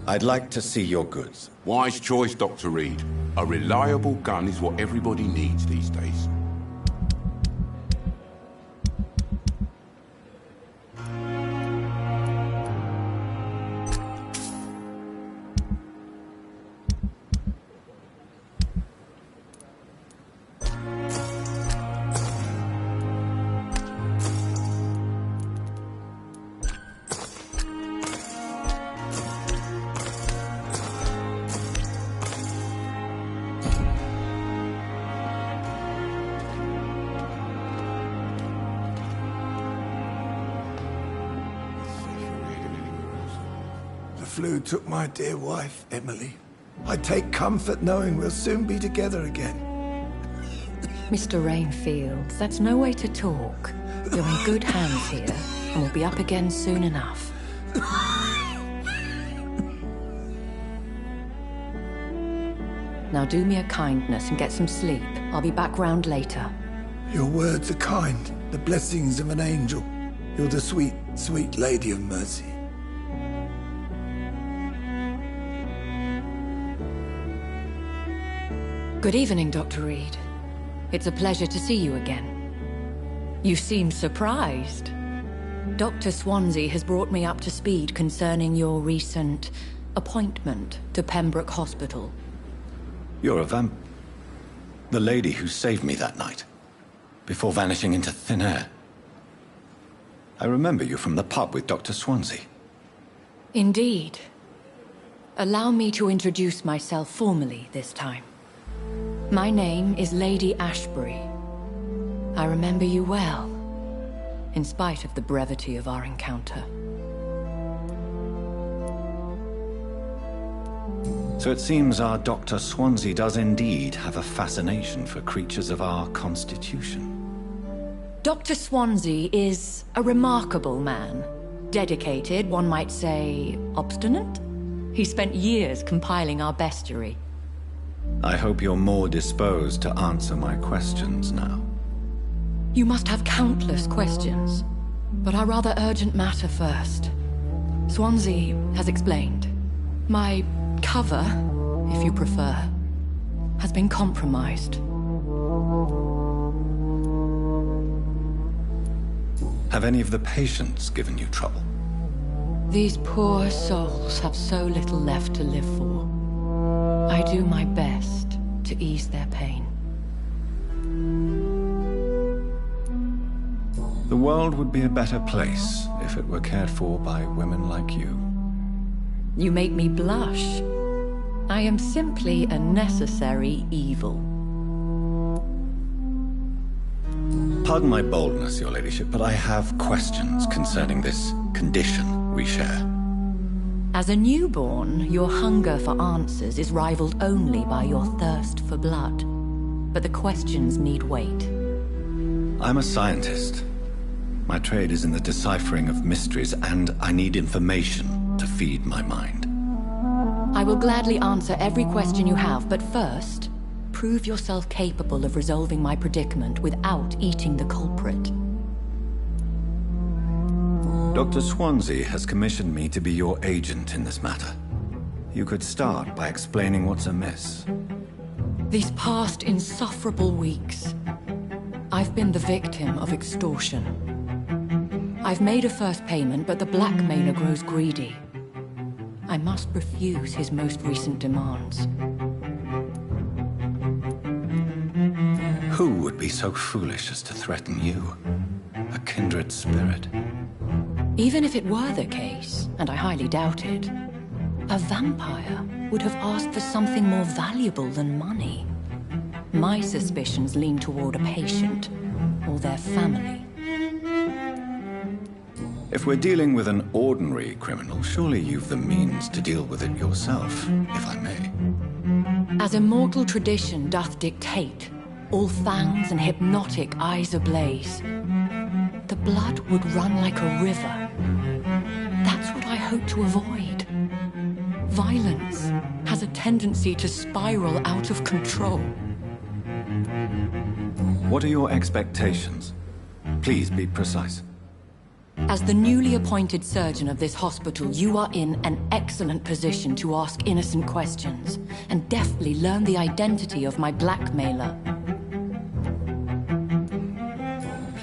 I'd like to see your goods. Wise choice, Dr. Reed. A reliable gun is what everybody needs these days. The flu took my dear wife, Emily. I take comfort knowing we'll soon be together again. Mr. Rainfield, that's no way to talk. You're in good hands here, and we'll be up again soon enough. Now do me a kindness and get some sleep. I'll be back round later. Your words are kind, the blessings of an angel. You're the sweet, sweet Lady of Mercy. Good evening, Dr. Reed. It's a pleasure to see you again. You seem surprised. Dr. Swansea has brought me up to speed concerning your recent appointment to Pembroke Hospital. You're a the lady who saved me that night, before vanishing into thin air. I remember you from the pub with Dr. Swansea. Indeed. Allow me to introduce myself formally this time. My name is Lady Ashbury. I remember you well, in spite of the brevity of our encounter. So it seems our Dr. Swansea does indeed have a fascination for creatures of our constitution. Dr. Swansea is a remarkable man. Dedicated, one might say, obstinate? He spent years compiling our bestiary. I hope you're more disposed to answer my questions now. You must have countless questions, but our rather urgent matter first. Swansea has explained. My cover, if you prefer, has been compromised. Have any of the patients given you trouble? These poor souls have so little left to live for. I do my best to ease their pain. The world would be a better place if it were cared for by women like you. You make me blush. I am simply a necessary evil. Pardon my boldness, your ladyship, but I have questions concerning this condition we share. As a newborn, your hunger for answers is rivaled only by your thirst for blood. But the questions need wait. I'm a scientist. My trade is in the deciphering of mysteries, and I need information to feed my mind. I will gladly answer every question you have, but first, prove yourself capable of resolving my predicament without eating the culprit. Dr. Swansea has commissioned me to be your agent in this matter. You could start by explaining what's amiss. These past insufferable weeks, I've been the victim of extortion. I've made a first payment, but the blackmailer grows greedy. I must refuse his most recent demands. Who would be so foolish as to threaten you? A kindred spirit. Even if it were the case, and I highly doubt it, a vampire would have asked for something more valuable than money. My suspicions lean toward a patient, or their family. If we're dealing with an ordinary criminal, surely you've the means to deal with it yourself, if I may. As immortal tradition doth dictate, all fangs and hypnotic eyes ablaze, the blood would run like a river. That's what I hope to avoid. Violence has a tendency to spiral out of control. What are your expectations? Please be precise. As the newly appointed surgeon of this hospital, you are in an excellent position to ask innocent questions and deftly learn the identity of my blackmailer.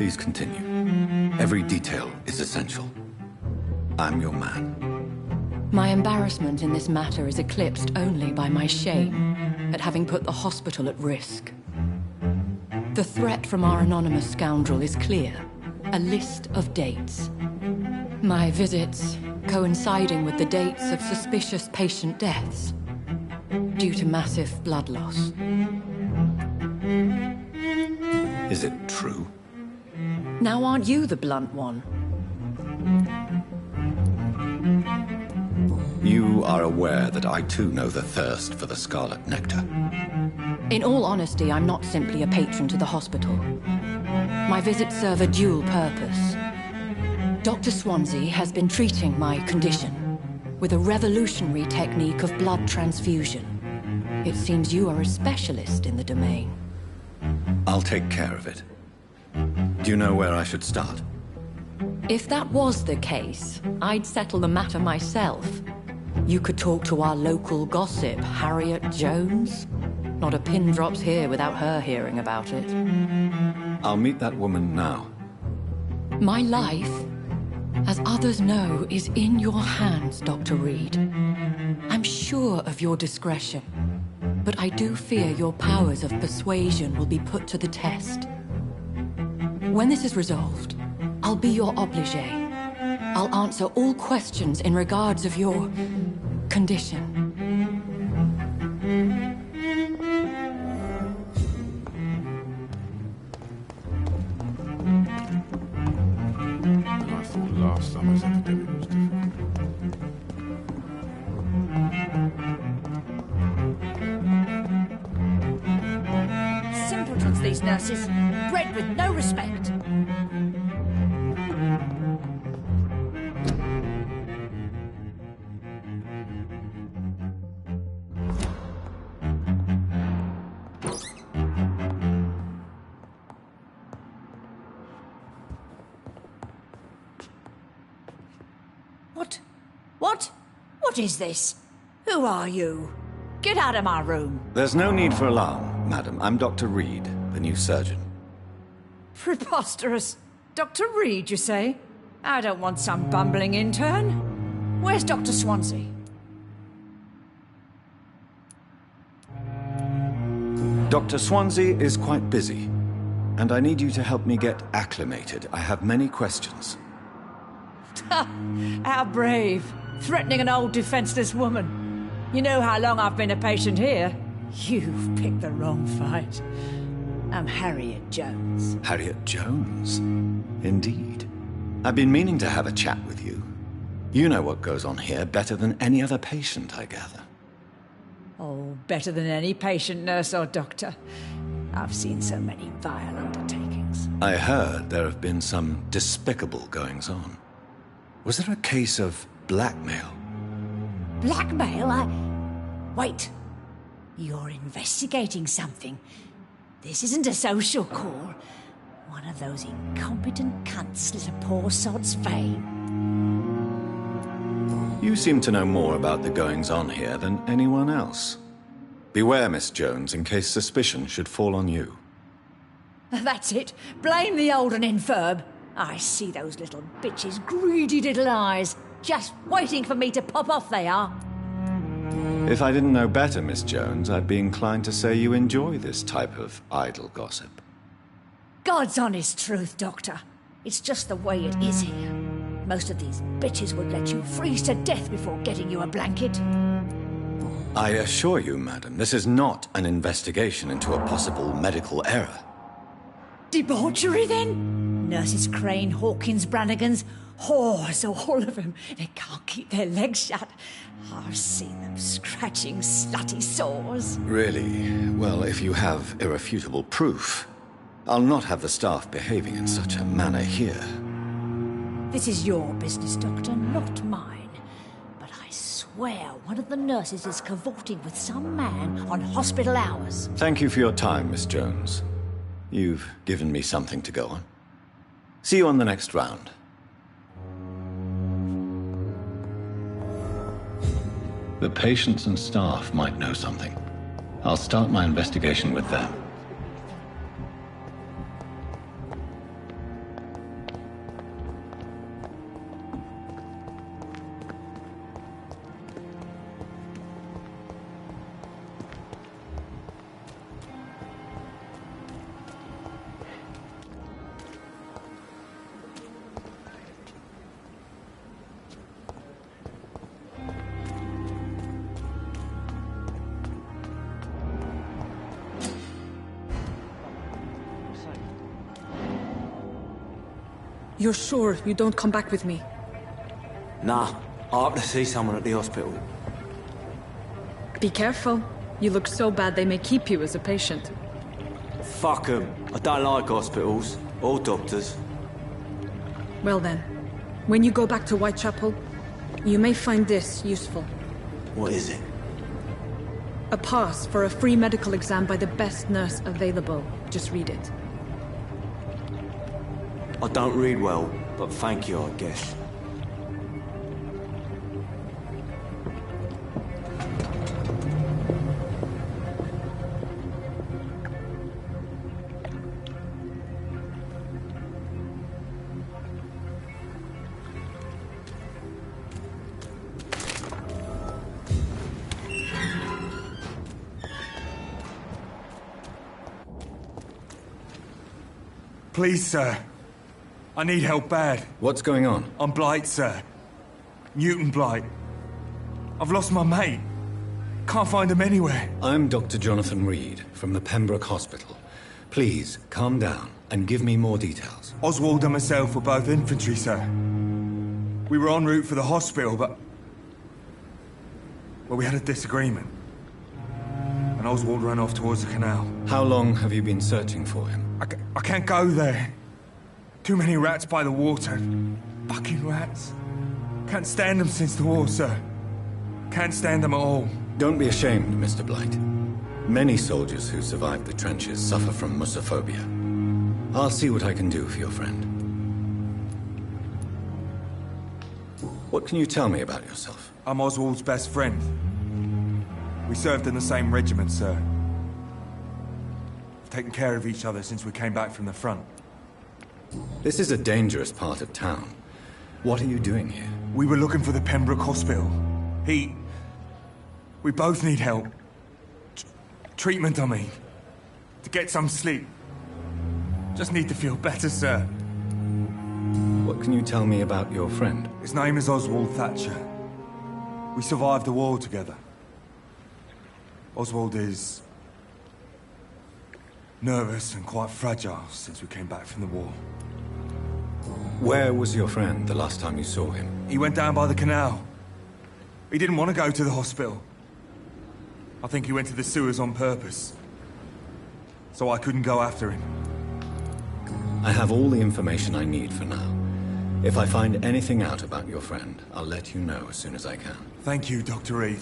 Please continue. Every detail is essential. I'm your man. My embarrassment in this matter is eclipsed only by my shame at having put the hospital at risk. The threat from our anonymous scoundrel is clear. A list of dates. My visits coinciding with the dates of suspicious patient deaths due to massive blood loss. Is it true? Now aren't you the blunt one? You are aware that I too know the thirst for the scarlet nectar. In all honesty, I'm not simply a patron to the hospital. My visits serve a dual purpose. Dr. Swansea has been treating my condition with a revolutionary technique of blood transfusion. It seems you are a specialist in the domain. I'll take care of it. Do you know where I should start? If that was the case, I'd settle the matter myself. You could talk to our local gossip, Harriet Jones. Not a pin drops here without her hearing about it. I'll meet that woman now. My life, as others know, is in your hands, Dr. Reed. I'm sure of your discretion, but I do fear your powers of persuasion will be put to the test. When this is resolved, I'll be your obligé. I'll answer all questions in regards of your condition. I thought last summer's epidemic was different. Simpletons, these nurses. Bred with no respect. What is this? Who are you? Get out of my room. There's no need for alarm, madam. I'm Dr. Reed, the new surgeon. Preposterous. Dr. Reed, you say? I don't want some bumbling intern. Where's Dr. Swansea? Dr. Swansea is quite busy, and I need you to help me get acclimated. I have many questions. How brave. Threatening an old defenseless woman. You know how long I've been a patient here? You've picked the wrong fight. I'm Harriet Jones. Harriet Jones? Indeed. I've been meaning to have a chat with you. You know what goes on here better than any other patient, I gather. Oh, better than any patient, nurse or doctor. I've seen so many vile undertakings. I heard there have been some despicable goings-on. Was there a case of blackmail? Blackmail? Wait. You're investigating something. This isn't a social call. One of those incompetent cunts slit a poor sod's vein. You seem to know more about the goings-on here than anyone else. Beware, Miss Jones, in case suspicion should fall on you. That's it. Blame the old and infirm. I see those little bitches' greedy little eyes. Just waiting for me to pop off, they are. If I didn't know better, Miss Jones, I'd be inclined to say you enjoy this type of idle gossip. God's honest truth, Doctor. It's just the way it is here. Most of these bitches would let you freeze to death before getting you a blanket. I assure you, madam, this is not an investigation into a possible medical error. Debauchery, then? Nurses Crane, Hawkins, Brannigans, whores, all of them. They can't keep their legs shut. I've seen them scratching slutty sores. Really? Well, if you have irrefutable proof, I'll not have the staff behaving in such a manner here. This is your business, Doctor, not mine. But I swear one of the nurses is cavorting with some man on hospital hours. Thank you for your time, Miss Jones. You've given me something to go on. See you on the next round. The patients and staff might know something. I'll start my investigation with them. You're sure you don't come back with me? Nah, I have to see someone at the hospital. Be careful. You look so bad they may keep you as a patient. Fuck 'em. I don't like hospitals, or doctors. Well then, when you go back to Whitechapel, you may find this useful. What is it? A pass for a free medical exam by the best nurse available. Just read it. I don't read well, but thank you, I guess. Please, sir. I need help bad. What's going on? I'm Blight, sir. Newton Blight. I've lost my mate. Can't find him anywhere. I'm Dr. Jonathan Reed from the Pembroke Hospital. Please, calm down and give me more details. Oswald and myself were both infantry, sir. We were en route for the hospital, but... well, we had a disagreement. And Oswald ran off towards the canal. How long have you been searching for him? I can't go there. Too many rats by the water. Fucking rats. Can't stand them since the war, sir. Can't stand them at all. Don't be ashamed, Mr. Blight. Many soldiers who survived the trenches suffer from musophobia. I'll see what I can do for your friend. What can you tell me about yourself? I'm Oswald's best friend. We served in the same regiment, sir. We've taken care of each other since we came back from the front. This is a dangerous part of town. What are you doing here? We were looking for the Pembroke Hospital. We both need help. Treatment, I mean. To get some sleep. Just need to feel better, sir. What can you tell me about your friend? His name is Oswald Thatcher. We survived the war together. Oswald is... nervous and quite fragile since we came back from the war. Where was your friend the last time you saw him? He went down by the canal. He didn't want to go to the hospital. I think he went to the sewers on purpose. So I couldn't go after him. I have all the information I need for now. If I find anything out about your friend, I'll let you know as soon as I can. Thank you, Dr. Reed.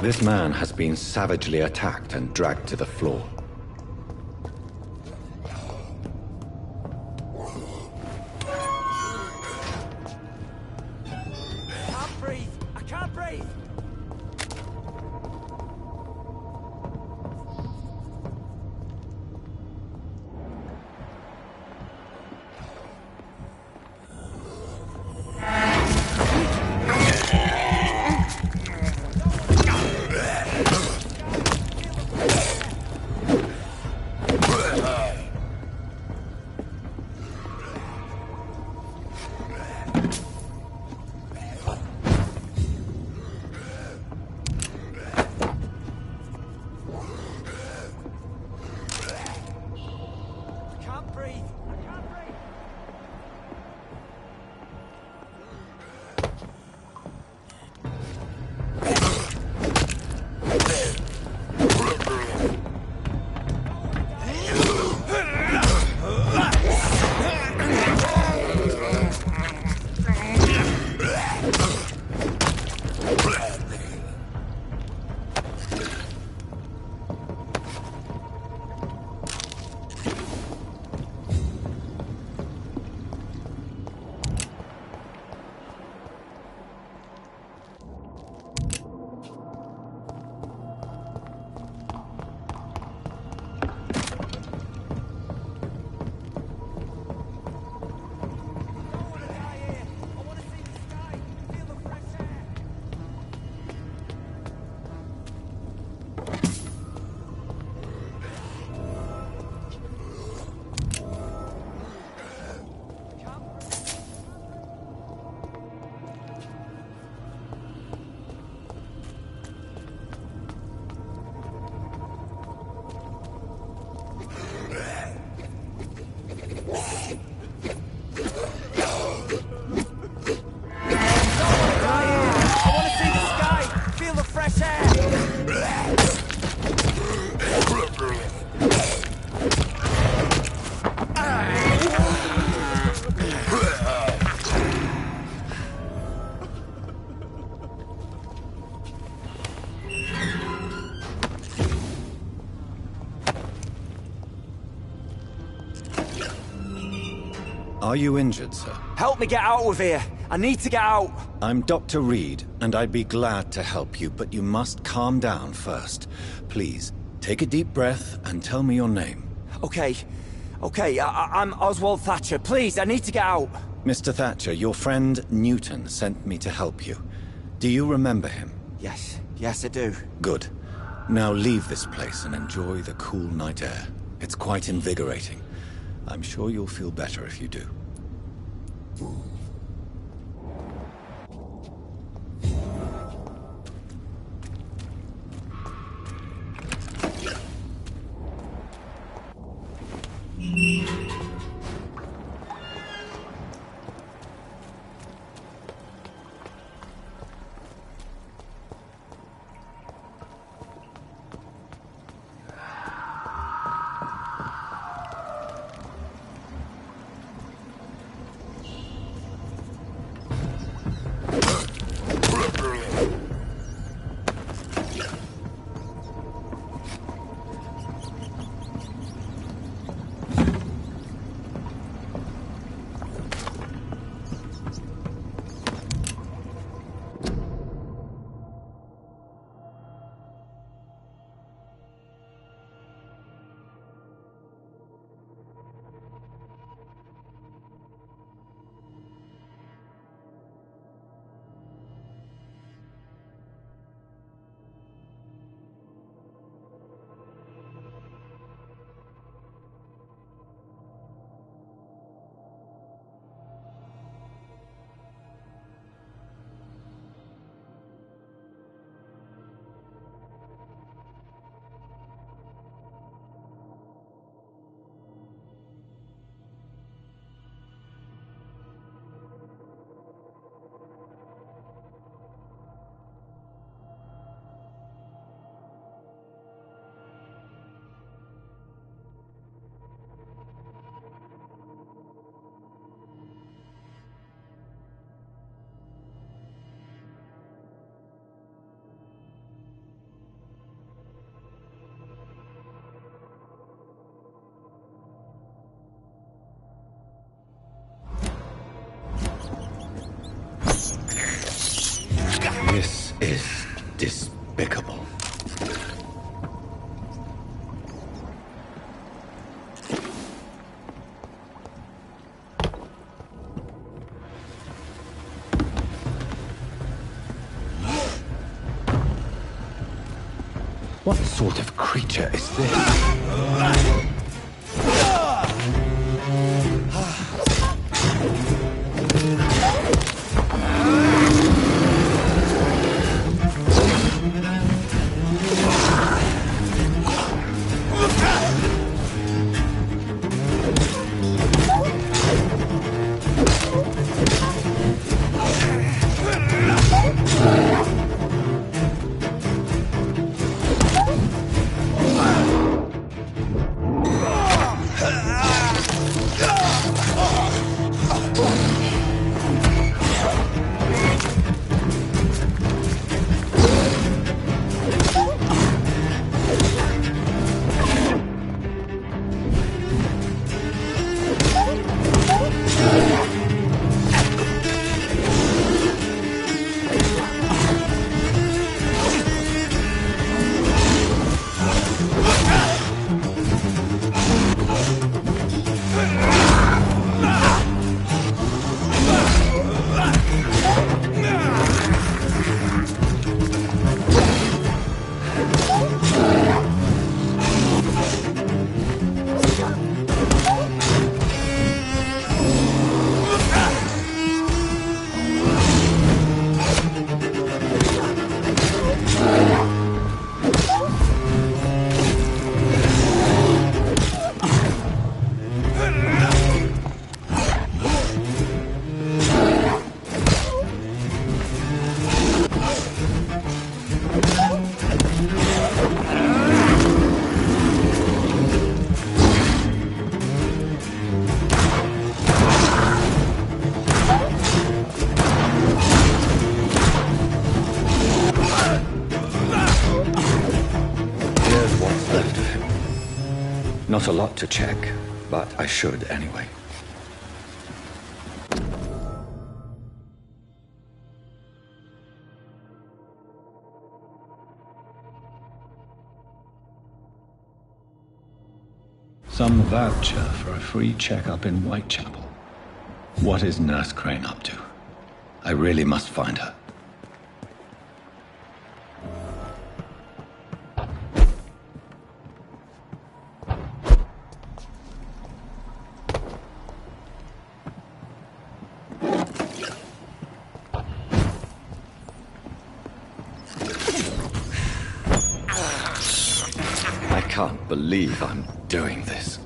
This man has been savagely attacked and dragged to the floor. Are you injured, sir? Help me get out of here! I need to get out! I'm Dr. Reed, and I'd be glad to help you, but you must calm down first. Please, take a deep breath and tell me your name. Okay. I'm Oswald Thatcher. Please, I need to get out. Mr. Thatcher, your friend Newton sent me to help you. Do you remember him? Yes, I do. Good. Now leave this place and enjoy the cool night air. It's quite invigorating. I'm sure you'll feel better if you do. What sort of creature is this? Not a lot to check, but I should anyway. Some voucher for a free checkup in Whitechapel. What is Nurse Crane up to? I really must find her. I can't believe I'm doing this.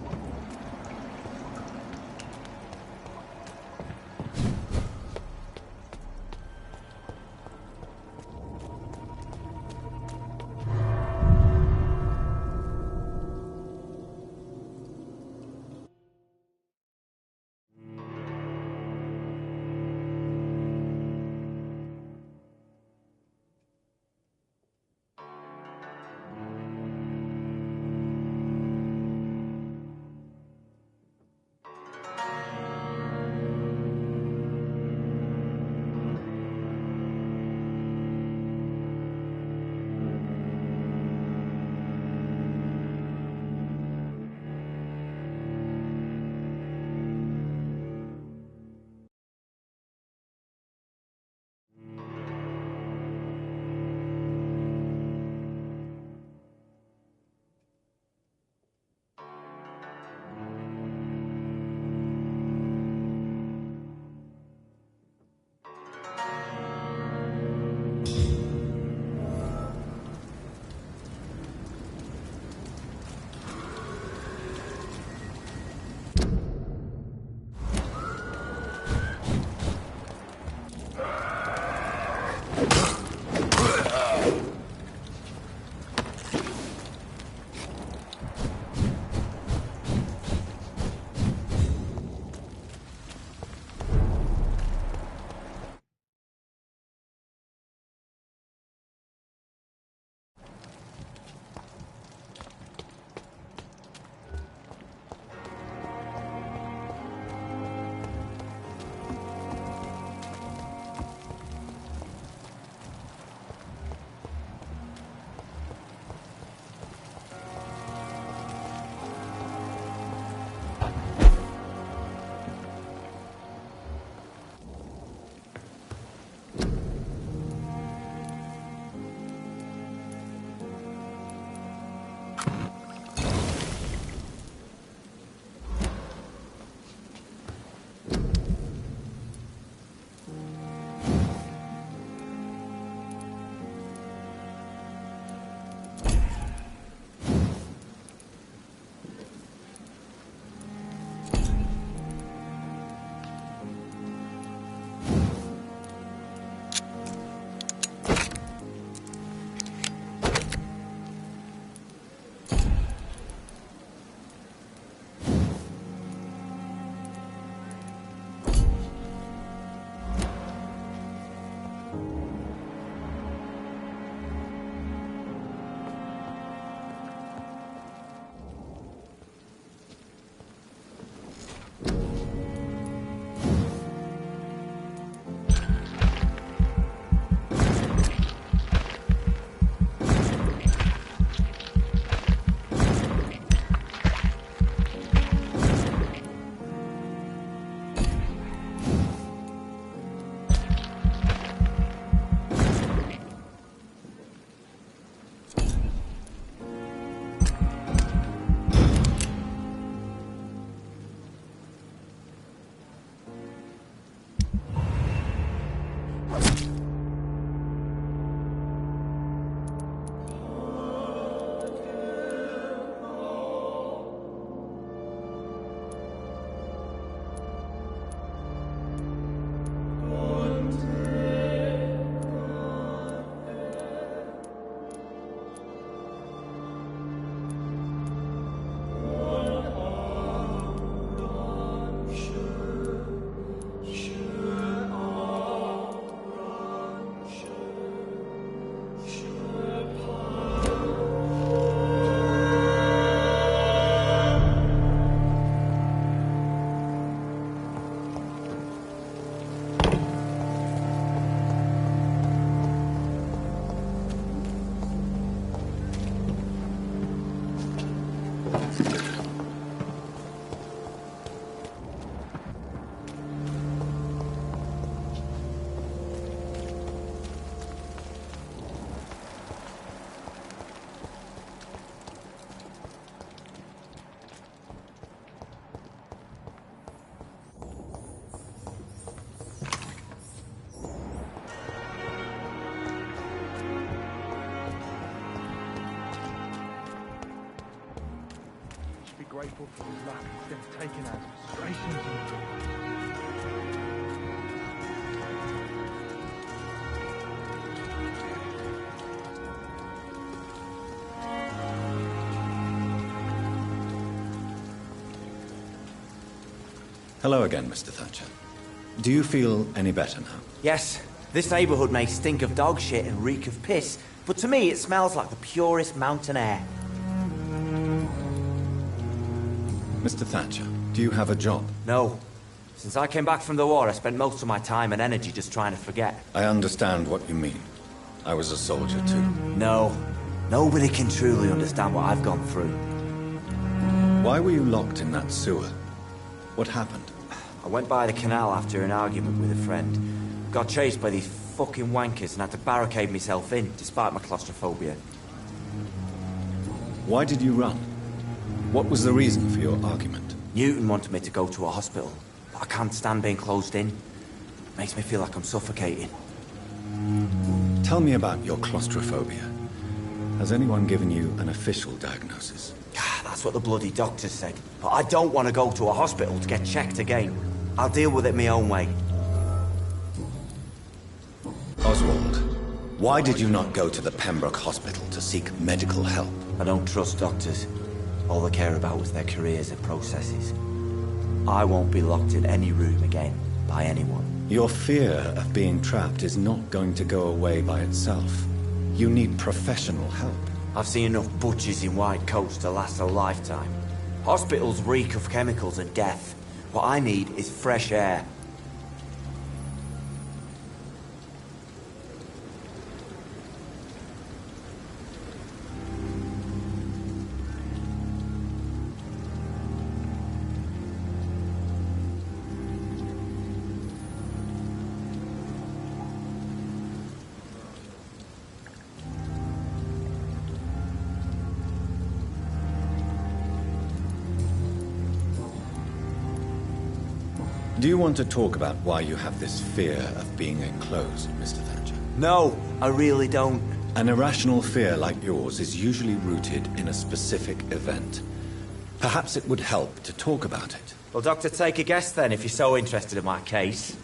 grateful for his luck instead of taking our frustrations. Hello again, Mr. Thatcher. Do you feel any better now? Yes, this neighborhood may stink of dog shit and reek of piss, but to me it smells like the purest mountain air. Mr. Thatcher, do you have a job? No. Since I came back from the war, I spent most of my time and energy just trying to forget. I understand what you mean. I was a soldier too. No. Nobody can truly understand what I've gone through. Why were you locked in that sewer? What happened? I went by the canal after an argument with a friend. Got chased by these fucking wankers and had to barricade myself in, despite my claustrophobia. Why did you run? What was the reason for your argument? Newton wanted me to go to a hospital, but I can't stand being closed in. Makes me feel like I'm suffocating. Tell me about your claustrophobia. Has anyone given you an official diagnosis? That's what the bloody doctor said. But I don't want to go to a hospital to get checked again. I'll deal with it my own way. Oswald, why did you not go to the Pembroke Hospital to seek medical help? I don't trust doctors. All they care about was their careers and processes. I won't be locked in any room again by anyone. Your fear of being trapped is not going to go away by itself. You need professional help. I've seen enough butchers in white coats to last a lifetime. Hospitals reek of chemicals and death. What I need is fresh air. Do you want to talk about why you have this fear of being enclosed, Mr. Thatcher? No, I really don't. An irrational fear like yours is usually rooted in a specific event. Perhaps it would help to talk about it. Well, Doctor, take a guess then, if you're so interested in my case.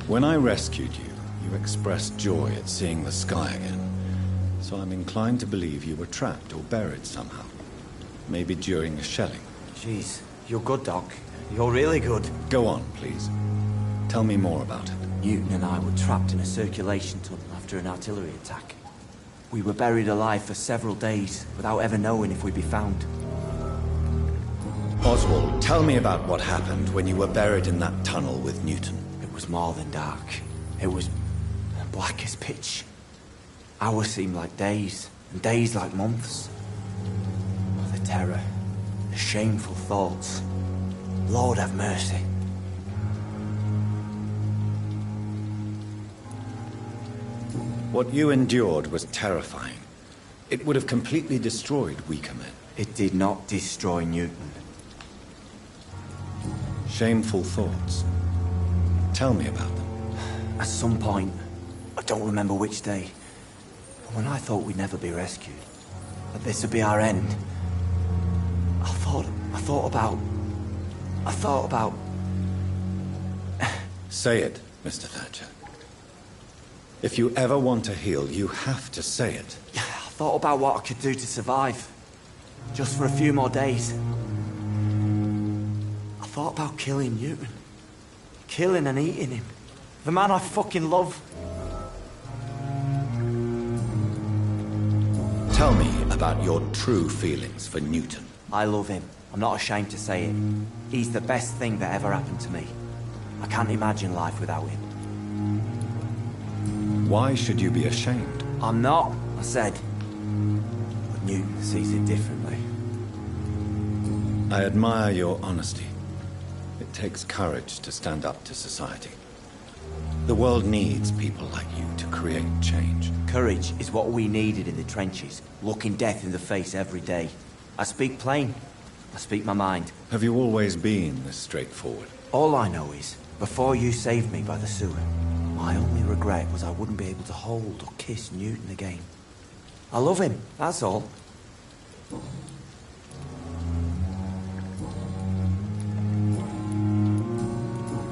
When I rescued you, you expressed joy at seeing the sky again. So I'm inclined to believe you were trapped or buried somehow. Maybe during a shelling. Jeez, you're good, Doc. You're really good. Go on, please. Tell me more about it. Newton and I were trapped in a circulation tunnel after an artillery attack. We were buried alive for several days without ever knowing if we'd be found. Oswald, tell me about what happened when you were buried in that tunnel with Newton. It was more than dark. It was black as pitch. Hours seemed like days, and days like months. The terror, the shameful thoughts. Lord have mercy. What you endured was terrifying. It would have completely destroyed weaker men. It did not destroy Newton. Shameful thoughts. Tell me about them. At some point, I don't remember which day, when I thought we'd never be rescued, that this would be our end, I thought about... Say it, Mr. Thatcher. If you ever want to heal, you have to say it. I thought about what I could do to survive. Just for a few more days. I thought about killing Newton. Killing and eating him. The man I fucking love. Tell me about your true feelings for Newton. I love him. I'm not ashamed to say it. He's the best thing that ever happened to me. I can't imagine life without him. Why should you be ashamed? I'm not, I said. But Newton sees it differently. I admire your honesty. It takes courage to stand up to society. The world needs people like you to create change. Courage is what we needed in the trenches, looking death in the face every day. I speak plain. I speak my mind. Have you always been this straightforward? All I know is, before you saved me by the sewer, my only regret was I wouldn't be able to hold or kiss Newton again. I love him, that's all.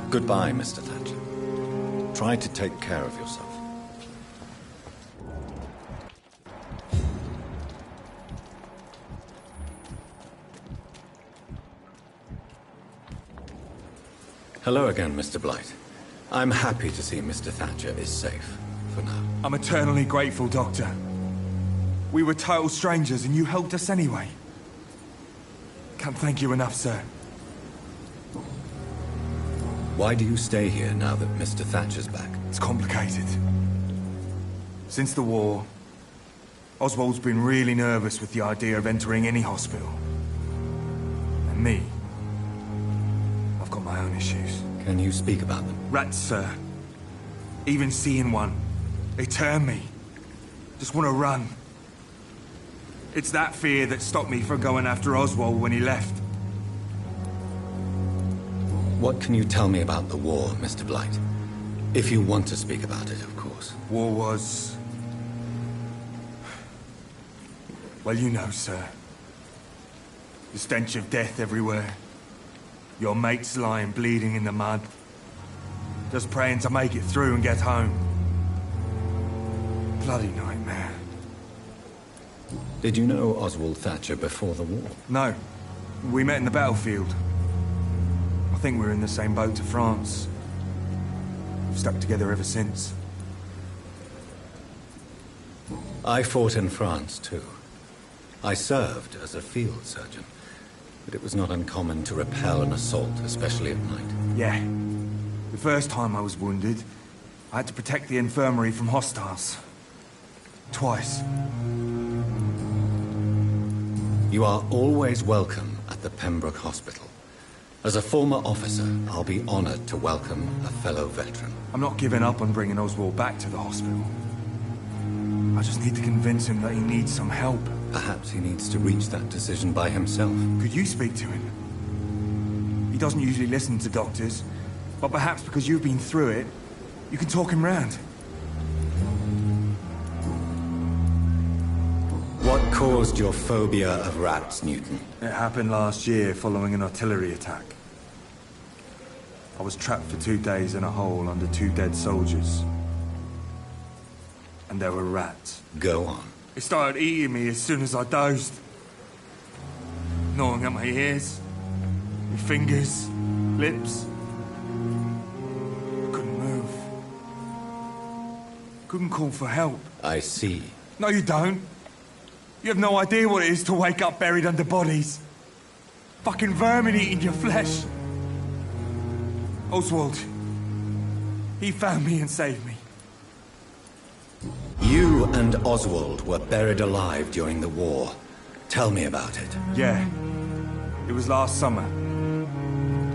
Goodbye, Mr. Thatcher. Try to take care of yourself. Hello again, Mr. Blight. I'm happy to see Mr. Thatcher is safe, for now. I'm eternally grateful, Doctor. We were total strangers and you helped us anyway. Can't thank you enough, sir. Why do you stay here now that Mr. Thatcher's back? It's complicated. Since the war, Oswald's been really nervous with the idea of entering any hospital. And me, I've got my own issues. Can you speak about them? Rats, sir. Even seeing one, they turn me. Just want to run. It's that fear that stopped me from going after Oswald when he left. What can you tell me about the war, Mr. Blight? If you want to speak about it, of course. War was... well, you know, sir. The stench of death everywhere. Your mates lying bleeding in the mud. Just praying to make it through and get home. Bloody nightmare. Did you know Oswald Thatcher before the war? No. We met in the battlefield. I think we were in the same boat to France. We've stuck together ever since. I fought in France, too. I served as a field surgeon. But it was not uncommon to repel an assault, especially at night. Yeah. The first time I was wounded, I had to protect the infirmary from hostiles. Twice. You are always welcome at the Pembroke Hospital. As a former officer, I'll be honored to welcome a fellow veteran. I'm not giving up on bringing Oswald back to the hospital. I just need to convince him that he needs some help. Perhaps he needs to reach that decision by himself. Could you speak to him? He doesn't usually listen to doctors, but perhaps because you've been through it, you can talk him round. What caused your phobia of rats, Newton? It happened last year following an artillery attack. I was trapped for 2 days in a hole under 2 dead soldiers. And there were rats. Go on. They started eating me as soon as I dozed. Gnawing at my ears, my fingers, lips. Couldn't move. Couldn't call for help. I see. No, you don't. You have no idea what it is to wake up buried under bodies. Fucking vermin eating your flesh. Oswald. He found me and saved me. You and Oswald were buried alive during the war. Tell me about it. Yeah. It was last summer.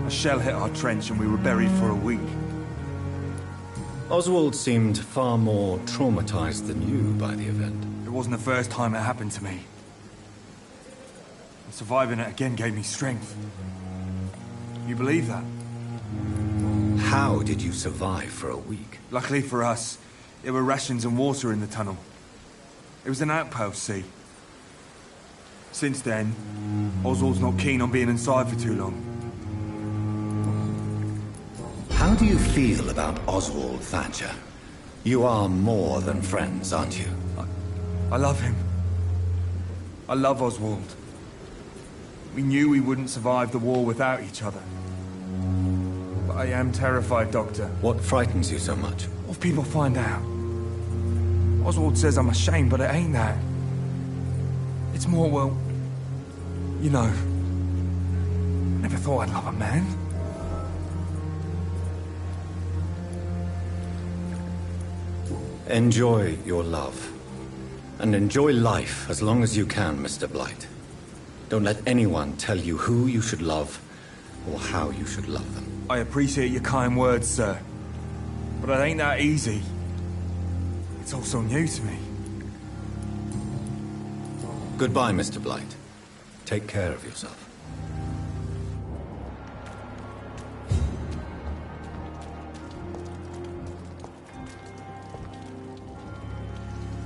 A shell hit our trench and we were buried for a week. Oswald seemed far more traumatized than you by the event. It wasn't the first time it happened to me. And surviving it again gave me strength. You believe that? How did you survive for a week? Luckily for us, there were rations and water in the tunnel. It was an outpost, see? Since then, Oswald's not keen on being inside for too long. How do you feel about Oswald Thatcher? You are more than friends, aren't you? I love him. I love Oswald. We knew we wouldn't survive the war without each other. But I am terrified, Doctor. What frightens you so much? What if people find out? Oswald says I'm ashamed, but it ain't that. It's more, well, you know, never thought I'd love a man. Enjoy your love. And enjoy life as long as you can, Mr. Blight. Don't let anyone tell you who you should love or how you should love them. I appreciate your kind words, sir. But it ain't that easy. It's all so new to me. Goodbye, Mr. Blight. Take care of yourself.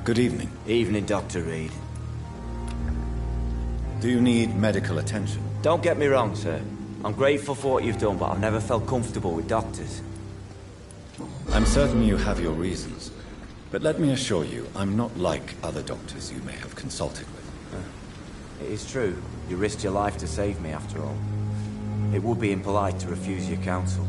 Good evening. Evening, Dr. Reed. Do you need medical attention? Don't get me wrong, sir. I'm grateful for what you've done, but I've never felt comfortable with doctors. I'm certain you have your reasons. But let me assure you, I'm not like other doctors you may have consulted with. It is true. You risked your life to save me, after all. It would be impolite to refuse your counsel.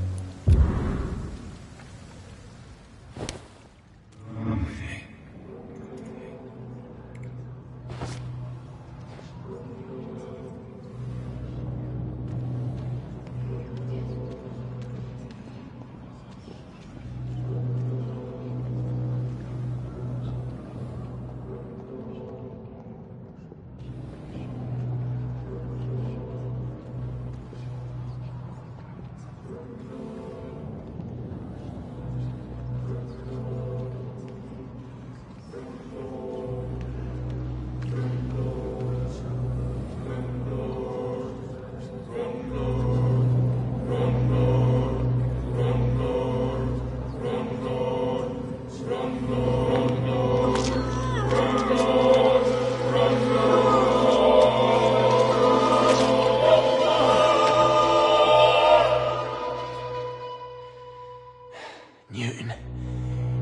Newton,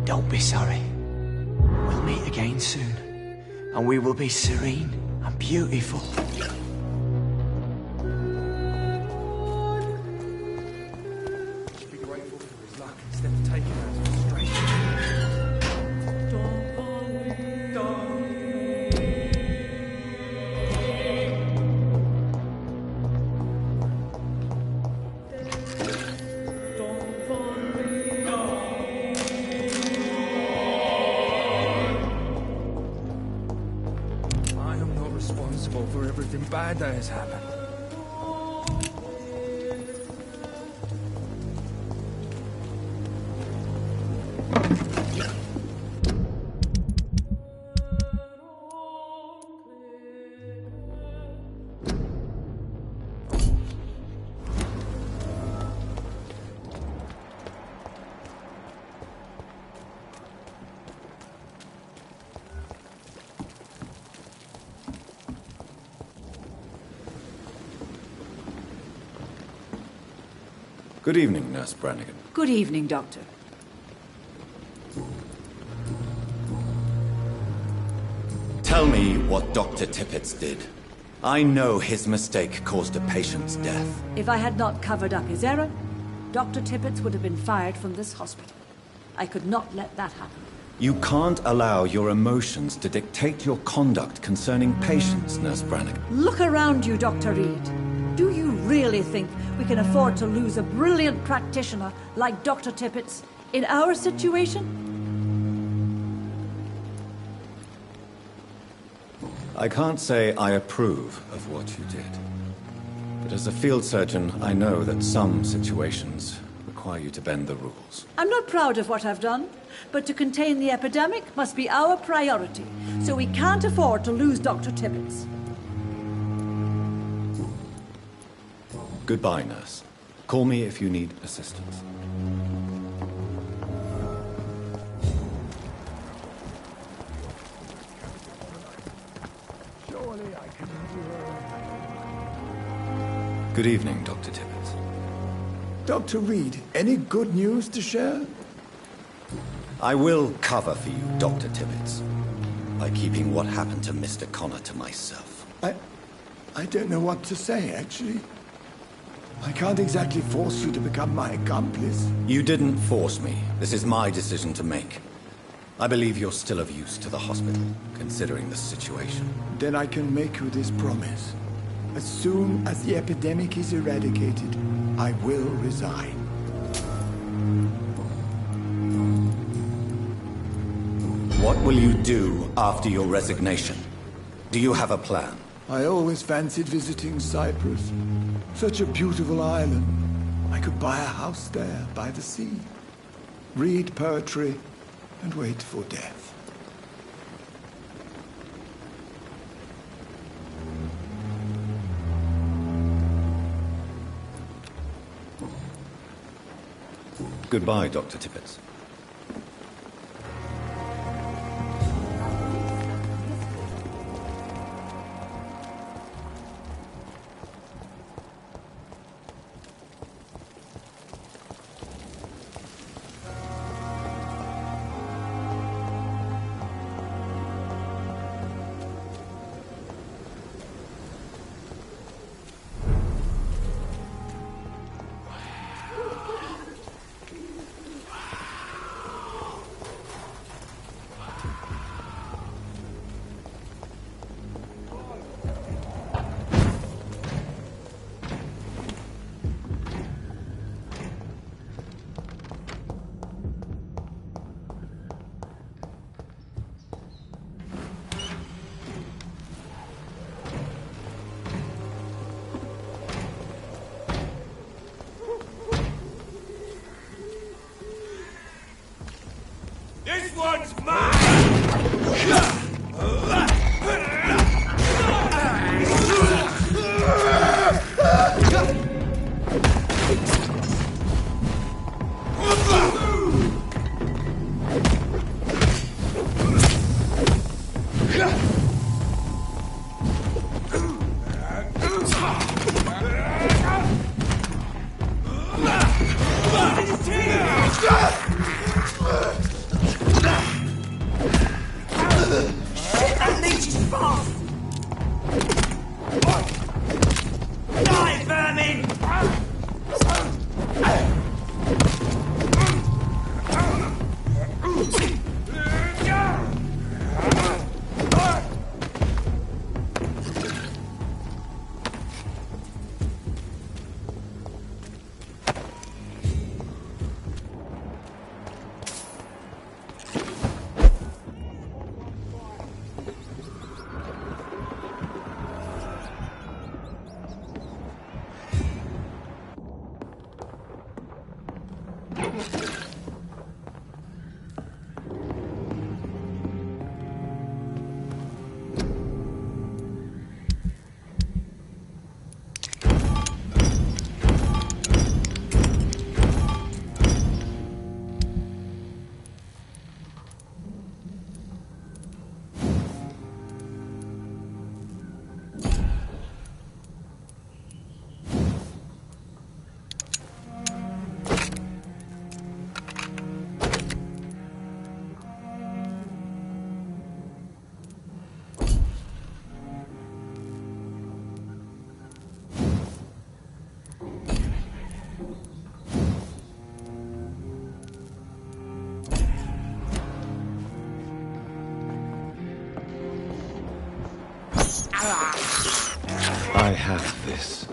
don't be sorry. We'll meet again soon, and we will be serene and beautiful. Be grateful for his luck instead of taking her as a stranger. I am not responsible for everything bad that has happened. Good evening, Nurse Brannigan. Good evening, Doctor. Tell me what Dr. Tippett did. I know his mistake caused a patient's death. If I had not covered up his error, Dr. Tippett would have been fired from this hospital. I could not let that happen. You can't allow your emotions to dictate your conduct concerning patients, Nurse Brannigan. Look around you, Dr. Reed. Do you really think we can afford to lose a brilliant practitioner like Dr. Tippett's in our situation? I can't say I approve of what you did. But as a field surgeon, I know that some situations require you to bend the rules. I'm not proud of what I've done, but to contain the epidemic must be our priority, so we can't afford to lose Dr. Tippett. Goodbye, nurse. Call me if you need assistance. Surely I can endure. Good evening, Dr. Tippett. Dr. Reed, any good news to share? I will cover for you, Dr. Tippett, by keeping what happened to Mr. Connor to myself. I don't know what to say, actually. I can't exactly force you to become my accomplice. You didn't force me. This is my decision to make. I believe you're still of use to the hospital, considering the situation. Then I can make you this promise. As soon as the epidemic is eradicated, I will resign. What will you do after your resignation? Do you have a plan? I always fancied visiting Cyprus. Such a beautiful island. I could buy a house there by the sea, read poetry, and wait for death. Goodbye, Dr. Tippett. bitch is fast! Die, vermin! I have this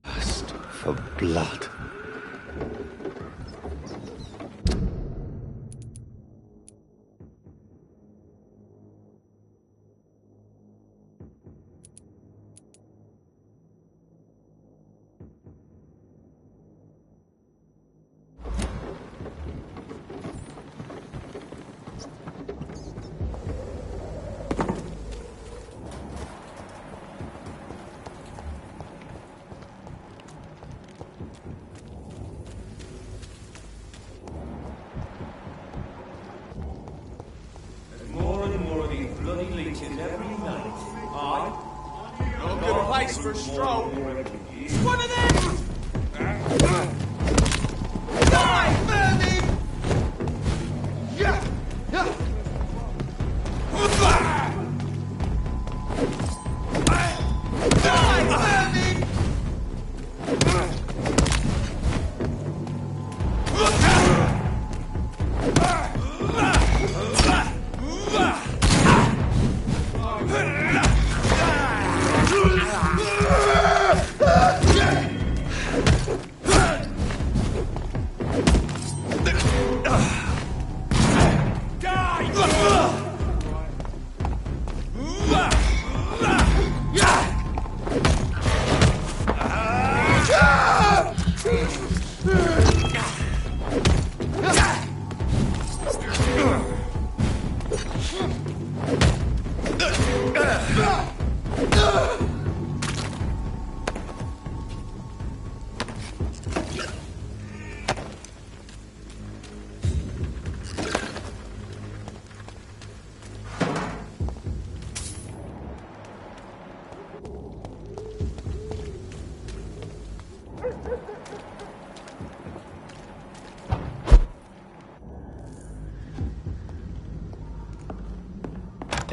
thirst for blood. For a stroll. It's one of them! Die, vermin! Yeah! Yeah! Die, vermin!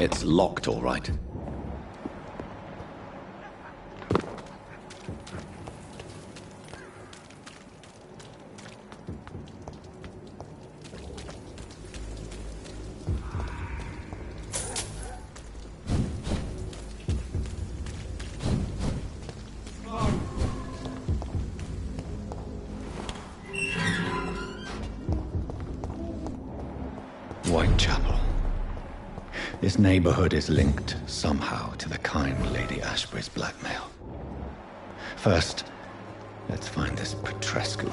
It's locked, all right. Whitechapel. This neighborhood is linked somehow to the kind Lady Ashbury's blackmail. First, let's find this Petrescu.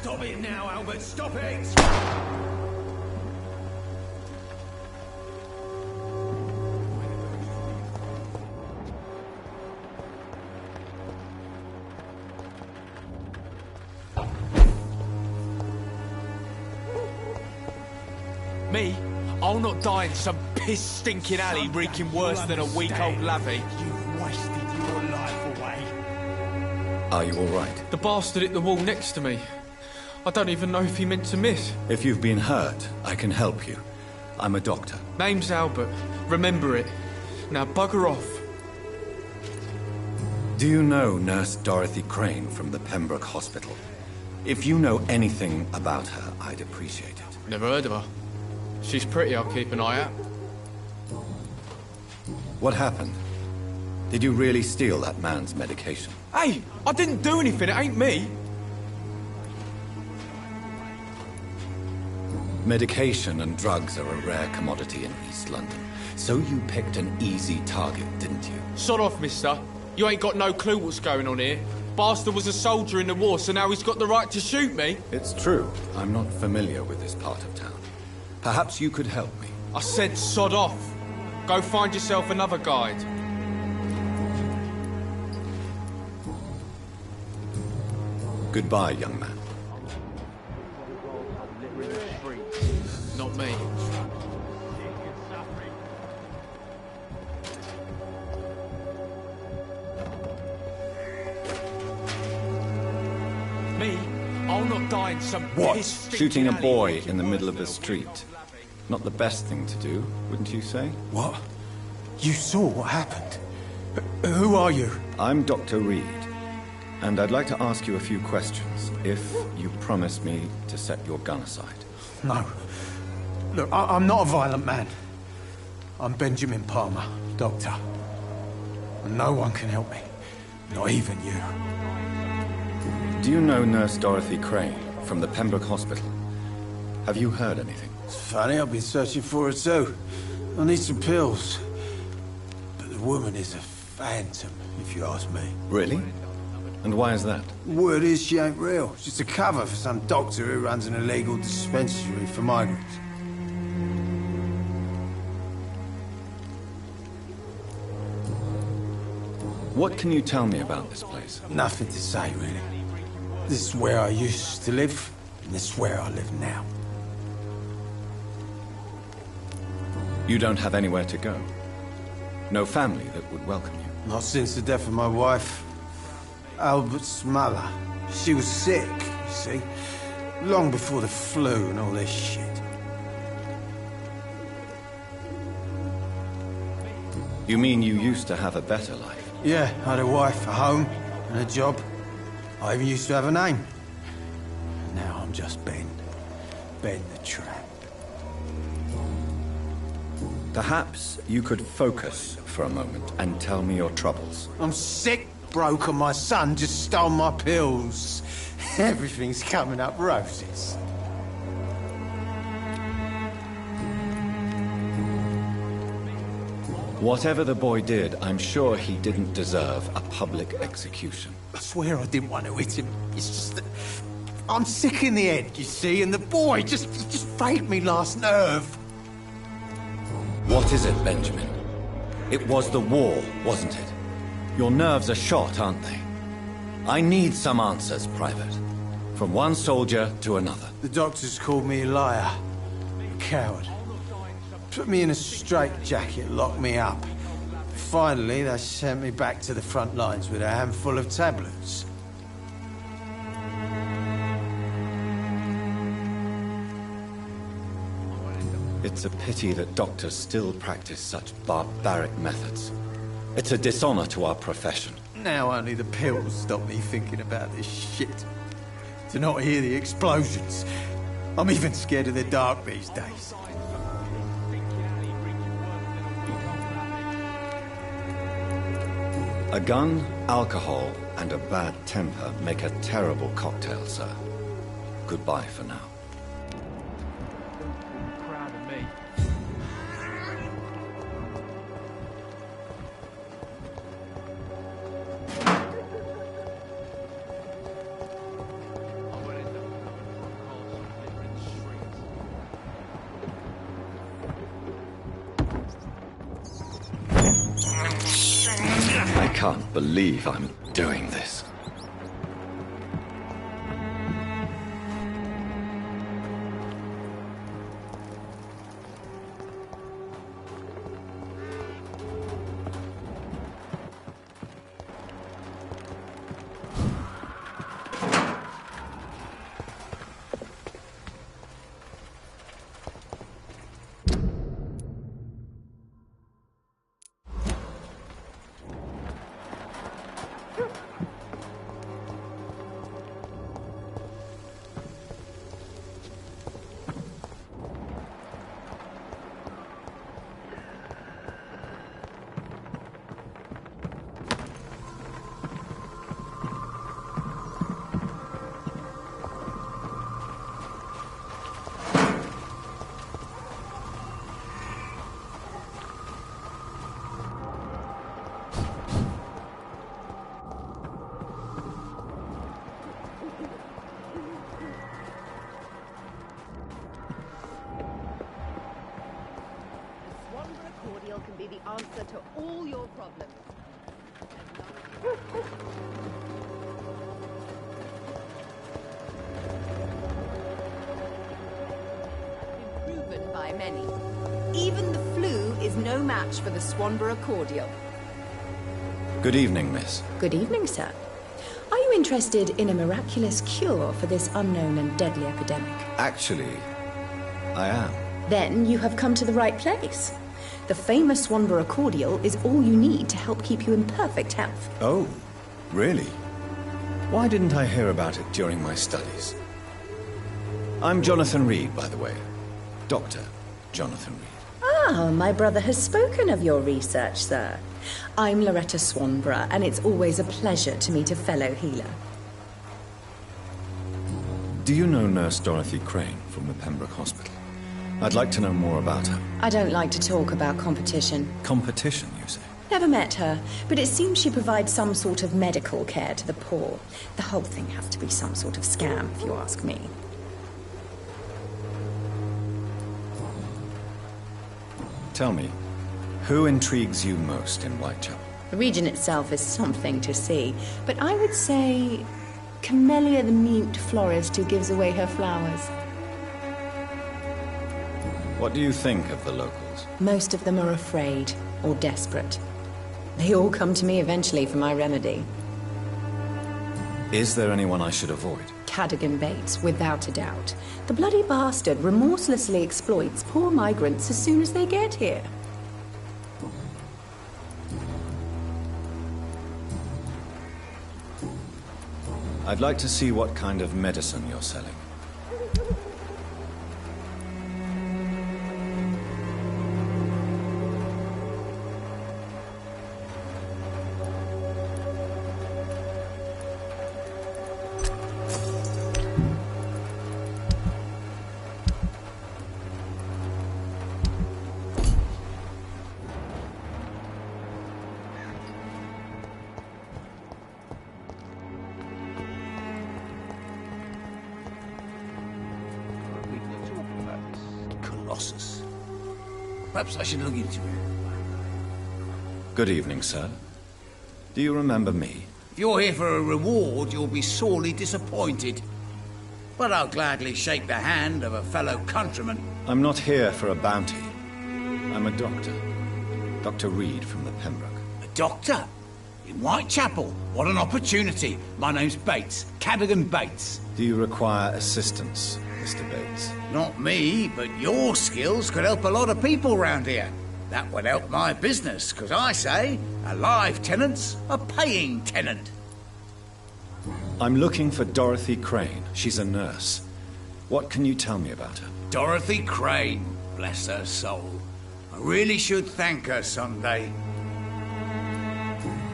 Stop it now, Albert! Stop it! Me? I'll not die in some piss-stinking alley reeking worse than a week-old lavvy. You've wasted your life away. Are you all right? The bastard hit the wall next to me. I don't even know if he meant to miss. If you've been hurt, I can help you. I'm a doctor. Name's Albert. Remember it. Now bugger off. Do you know Nurse Dorothy Crane from the Pembroke Hospital? If you know anything about her, I'd appreciate it. Never heard of her. She's pretty, I'll keep an eye out. What happened? Did you really steal that man's medication? Hey, I didn't do anything, it ain't me. Medication and drugs are a rare commodity in East London. So you picked an easy target, didn't you? Sod off, mister. You ain't got no clue what's going on here. Bastard was a soldier in the war, so now he's got the right to shoot me. It's true. I'm not familiar with this part of town. Perhaps you could help me. I said sod off. Go find yourself another guide. Goodbye, young man. Not me. Me? I'll not die in some What? Shooting a boy in the middle of a street. Not the best thing to do, wouldn't you say? What? You saw what happened? Who are you? I'm Dr. Reed, and I'd like to ask you a few questions, if you promise me to set your gun aside. No. Look, I'm not a violent man. I'm Benjamin Palmer, doctor. And no one can help me. Not even you. Do you know Nurse Dorothy Crane from the Pembroke Hospital? Have you heard anything? It's funny, I've been searching for her too. I need some pills. But the woman is a phantom, if you ask me. Really? And why is that? Word is she ain't real. She's a cover for some doctor who runs an illegal dispensary for migrants. What can you tell me about this place? Nothing to say, really. This is where I used to live, and this is where I live now. You don't have anywhere to go? No family that would welcome you? Not since the death of my wife, Albert's mother. She was sick, you see. Long before the flu and all this shit. You mean you used to have a better life? Yeah, I had a wife, a home, and a job. I even used to have a name. Now I'm just Ben. Ben the Tramp. Perhaps you could focus for a moment and tell me your troubles. I'm sick, broke, and my son just stole my pills. Everything's coming up roses. Whatever the boy did, I'm sure he didn't deserve a public execution. I swear I didn't want to hit him. It's just that I'm sick in the head, you see, and the boy just failed me last nerve. What is it, Benjamin? It was the war, wasn't it? Your nerves are shot, aren't they? I need some answers, Private. From one soldier to another. The doctors called me a liar. A coward. Put me in a straitjacket, locked me up. Finally, they sent me back to the front lines with a handful of tablets. It's a pity that doctors still practice such barbaric methods. It's a dishonor to our profession. Now only the pills stop me thinking about this shit. To not hear the explosions. I'm even scared of the dark these days. A gun, alcohol, and a bad temper make a terrible cocktail, sir. Goodbye for now. Proud of me. I can't believe I'm doing this. be the answer to all your problems. Proven by many. Even the flu is no match for the Swanborough cordial. Good evening, miss. Good evening, sir. Are you interested in a miraculous cure for this unknown and deadly epidemic? Actually, I am. Then you have come to the right place. The famous Swanborough cordial is all you need to help keep you in perfect health. Oh, really? Why didn't I hear about it during my studies? I'm Jonathan Reed, by the way. Dr. Jonathan Reed. Ah, my brother has spoken of your research, sir. I'm Loretta Swanborough, and it's always a pleasure to meet a fellow healer. Do you know Nurse Dorothy Crane from the Pembroke Hospital? I'd like to know more about her. I don't like to talk about competition. Competition, you say? Never met her, but it seems she provides some sort of medical care to the poor. The whole thing has to be some sort of scam, if you ask me. Tell me, who intrigues you most in Whitechapel? The region itself is something to see, but I would say Camellia the mute florist who gives away her flowers. What do you think of the locals? Most of them are afraid or desperate. They all come to me eventually for my remedy. Is there anyone I should avoid? Cadogan Bates, without a doubt. The bloody bastard remorselessly exploits poor migrants as soon as they get here. I'd like to see what kind of medicine you're selling. Perhaps I should look into it. Good evening, sir. Do you remember me? If you're here for a reward, you'll be sorely disappointed. But I'll gladly shake the hand of a fellow countryman. I'm not here for a bounty. I'm a doctor. Dr. Reed from the Pembroke. A doctor? In Whitechapel? What an opportunity. My name's Bates. Cadogan Bates. Do you require assistance, Mr. Bates? Not me, but your skills could help a lot of people round here. That would help my business, because I say a live tenant's a paying tenant. I'm looking for Dorothy Crane. She's a nurse. What can you tell me about her? Dorothy Crane, bless her soul. I really should thank her someday.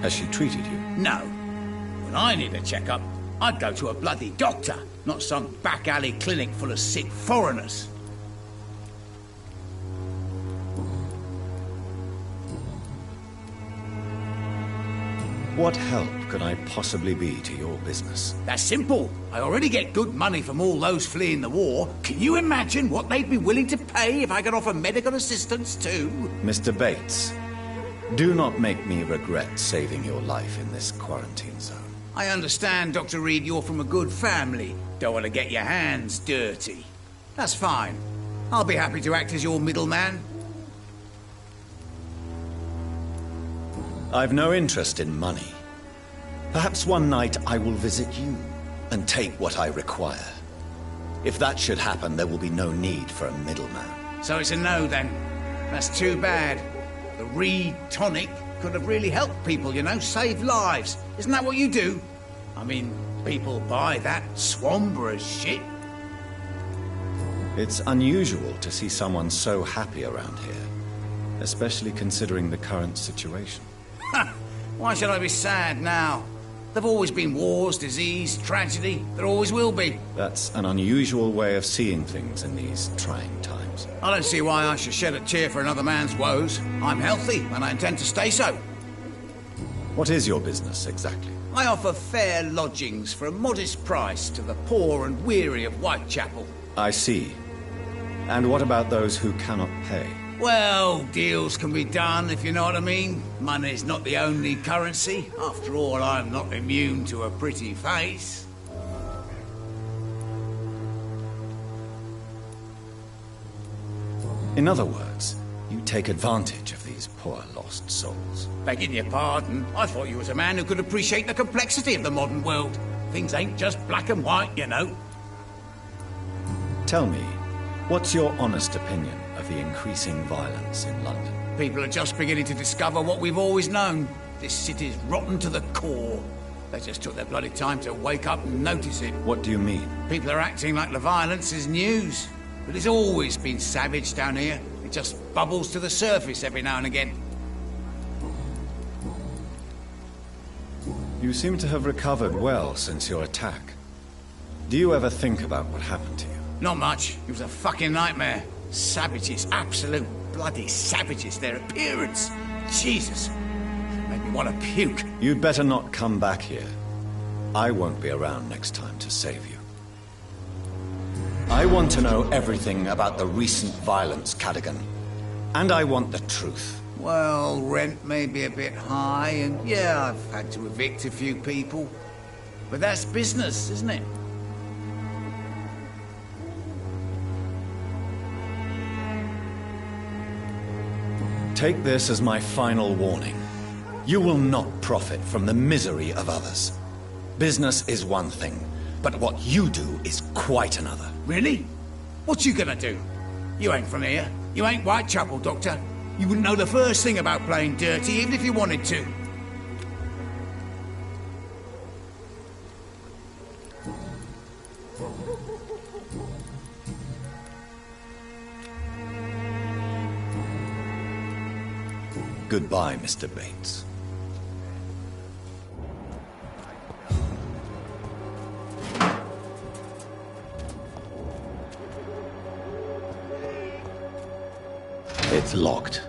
Has she treated you? No. When I need a checkup, I'd go to a bloody doctor, not some back alley clinic full of sick foreigners. What help could I possibly be to your business? That's simple. I already get good money from all those fleeing the war. Can you imagine what they'd be willing to pay if I could offer medical assistance too? Mr. Bates, do not make me regret saving your life in this quarantine zone. I understand, Dr. Reed, you're from a good family. Don't want to get your hands dirty. That's fine. I'll be happy to act as your middleman. I've no interest in money. Perhaps one night I will visit you and take what I require. If that should happen, there will be no need for a middleman. So it's a no, then. That's too bad. The Reed tonic could have really helped people, you know, save lives. Isn't that what you do? I mean, people buy that Swanborough shit. It's unusual to see someone so happy around here, especially considering the current situation. Why should I be sad now? There've always been wars, disease, tragedy. There always will be. That's an unusual way of seeing things in these trying times. I don't see why I should shed a tear for another man's woes. I'm healthy, and I intend to stay so. What is your business, exactly? I offer fair lodgings for a modest price to the poor and weary of Whitechapel. I see. And what about those who cannot pay? Well, deals can be done, if you know what I mean. Money's not the only currency. After all, I'm not immune to a pretty face. In other words, you take advantage of these poor lost souls. Begging your pardon, I thought you was a man who could appreciate the complexity of the modern world. Things ain't just black and white, you know. Tell me, what's your honest opinion of the increasing violence in London? People are just beginning to discover what we've always known. This city's rotten to the core. They just took their bloody time to wake up and notice it. What do you mean? People are acting like the violence is news. But it's always been savage down here. It just bubbles to the surface every now and again. You seem to have recovered well since your attack. Do you ever think about what happened to you? Not much. It was a fucking nightmare. Savages, absolute bloody savages. Their appearance. Jesus. Made me want to puke. You'd better not come back here. I won't be around next time to save you. I want to know everything about the recent violence, Cadogan. And I want the truth. Well, rent may be a bit high, and yeah, I've had to evict a few people. But that's business, isn't it? Take this as my final warning. You will not profit from the misery of others. Business is one thing, but what you do is quite another. Really? What you gonna do? You ain't from here. You ain't Whitechapel, Doctor. You wouldn't know the first thing about playing dirty, even if you wanted to. Goodbye, Mr. Bates. It's locked.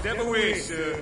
Step away, sir.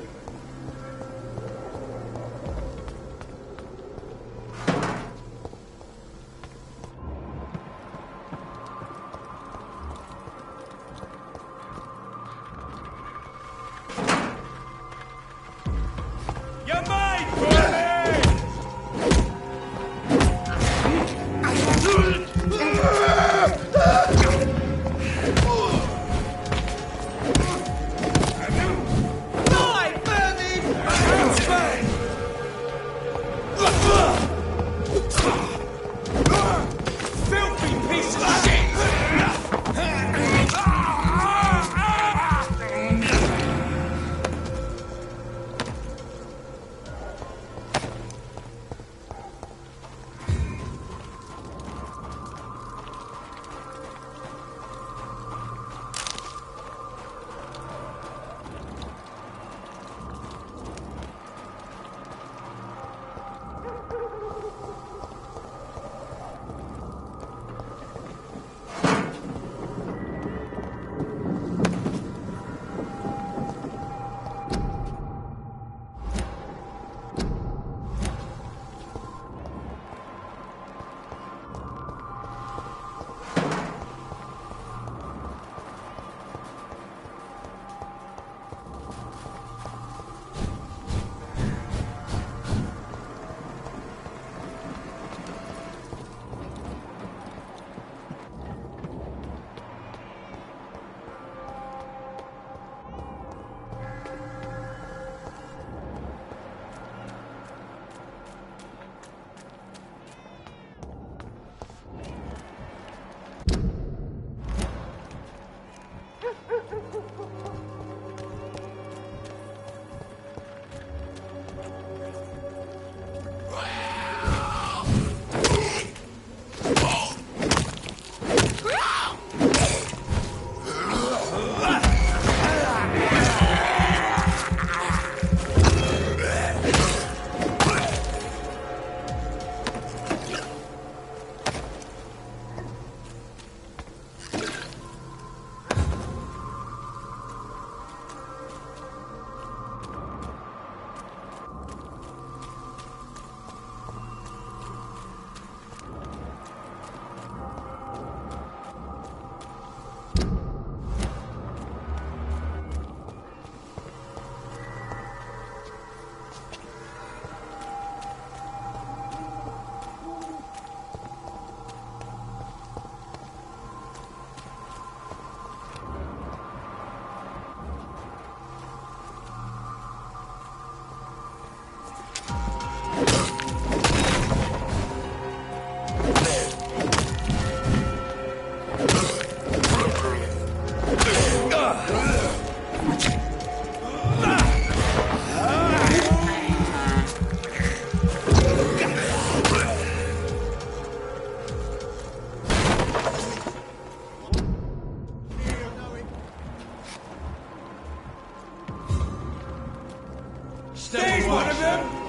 There's one of them!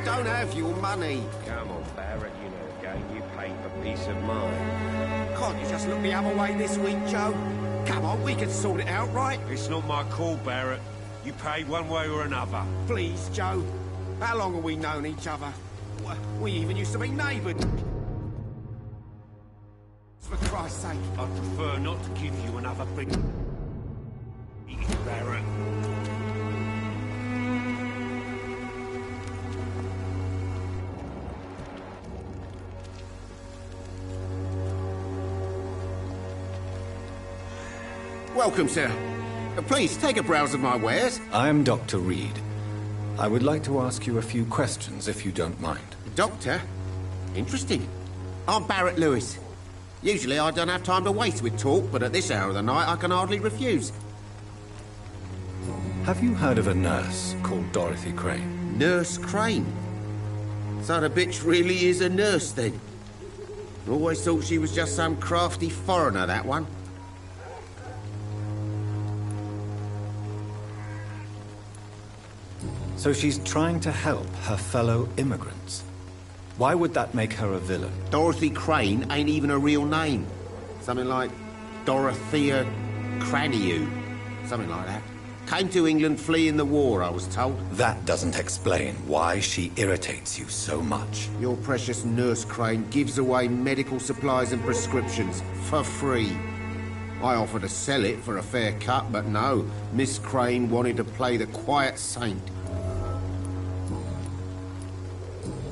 don't have your money. Come on, Barrett, you know the game. You pay for peace of mind. Can't you just look the other way this week, Joe? Come on, we can sort it out, right? It's not my call, Barrett. You pay one way or another. Please, Joe. How long have we known each other? We even used to be neighbours. For Christ's sake. I'd prefer not to give you another big... Barrett. Welcome, sir. Please, take a browse of my wares. I'm Dr. Reed. I would like to ask you a few questions, if you don't mind. Doctor? Interesting. I'm Barrett Lewis. Usually I don't have time to waste with talk, but at this hour of the night I can hardly refuse. Have you heard of a nurse called Dorothy Crane? Nurse Crane? So the bitch really is a nurse, then? Always thought she was just some crafty foreigner, that one. So she's trying to help her fellow immigrants. Why would that make her a villain? Dorothy Crane ain't even a real name. Something like Dorothea Craniu. Something like that. Came to England fleeing the war, I was told. That doesn't explain why she irritates you so much. Your precious Nurse Crane gives away medical supplies and prescriptions for free. I offered to sell it for a fair cut, but no. Miss Crane wanted to play the quiet saint.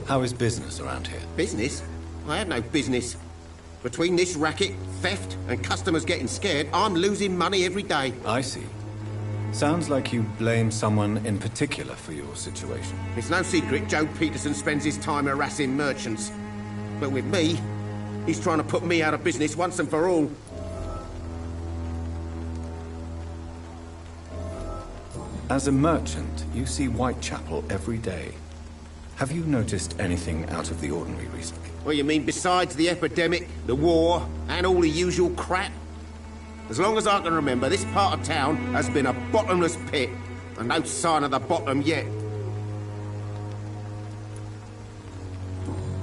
How is business around here? Business? I have no business. Between this racket, theft, and customers getting scared, I'm losing money every day. I see. Sounds like you blame someone in particular for your situation. It's no secret Joe Peterson spends his time harassing merchants. But with me, he's trying to put me out of business once and for all. As a merchant, you see Whitechapel every day. Have you noticed anything out of the ordinary recently? What you mean, besides the epidemic, the war, and all the usual crap? As long as I can remember, this part of town has been a bottomless pit, and no sign of the bottom yet.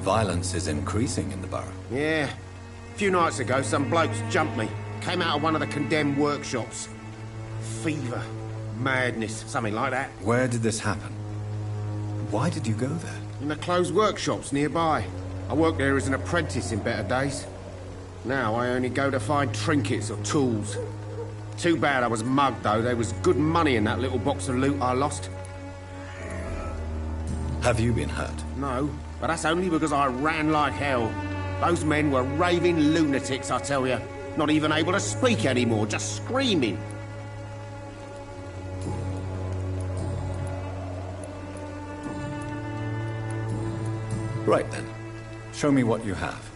Violence is increasing in the borough. Yeah. A few nights ago, some blokes jumped me. Came out of one of the condemned workshops. Fever, madness, something like that. Where did this happen? Why did you go there? In the closed workshops nearby. I worked there as an apprentice in better days. Now I only go to find trinkets or tools. Too bad I was mugged, though. There was good money in that little box of loot I lost. Have you been hurt? No, but that's only because I ran like hell. Those men were raving lunatics, I tell you. Not even able to speak anymore, just screaming. Right then. Show me what you have.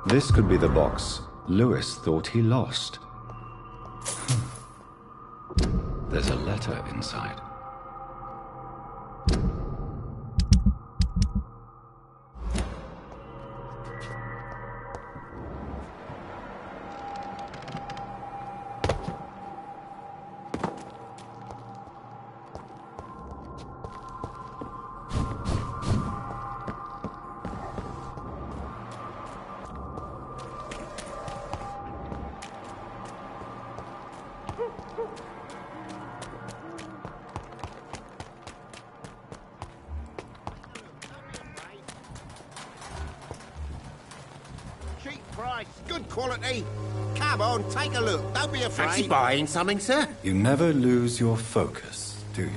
This could be the box Lewis thought he lost. There's a letter inside. Good quality. Come on, take a look. Don't be afraid. Fancy buying something, sir? You never lose your focus, do you?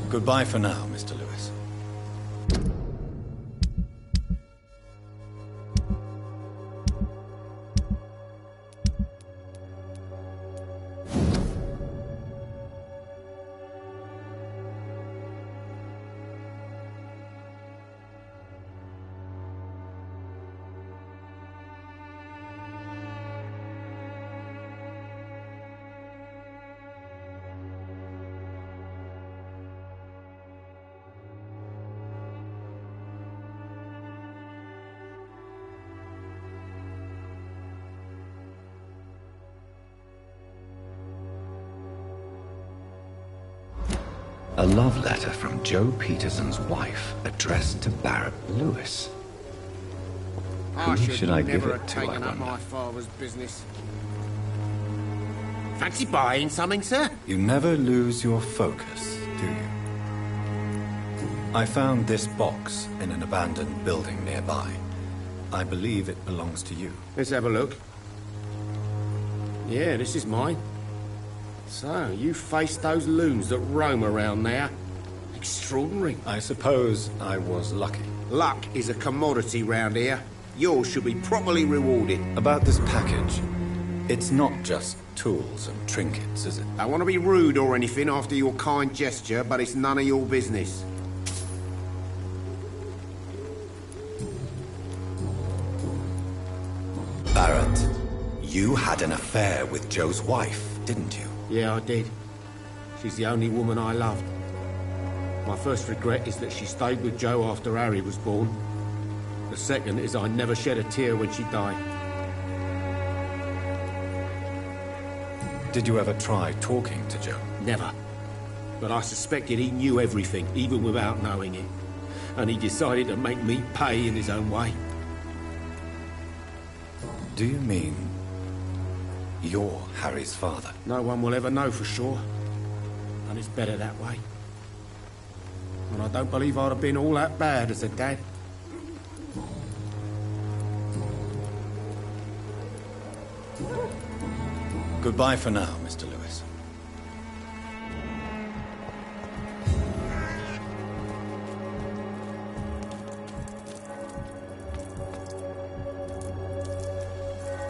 Goodbye for now, Mr. Lewis. A love letter from Joe Peterson's wife, addressed to Barrett Lewis. I should I give never it have to, I taken up wonder? my father's business. Fancy buying something, sir? You never lose your focus, do you? I found this box in an abandoned building nearby. I believe it belongs to you. Let's have a look. Yeah, this is mine. So, you faced those loons that roam around there. Extraordinary. I suppose I was lucky. Luck is a commodity round here. Yours should be properly rewarded. About this package, it's not just tools and trinkets, is it? I want to be rude or anything after your kind gesture, but it's none of your business. Barrett, you had an affair with Joe's wife, didn't you? Yeah, I did. She's the only woman I loved. My first regret is that she stayed with Joe after Harry was born. The second is I never shed a tear when she died. Did you ever try talking to Joe? Never. But I suspected he knew everything, even without knowing it. And he decided to make me pay in his own way. Do you mean you're Harry's father? No one will ever know for sure. And it's better that way. And I don't believe I'd have been all that bad as a dad. Goodbye for now, Mr. Lewis.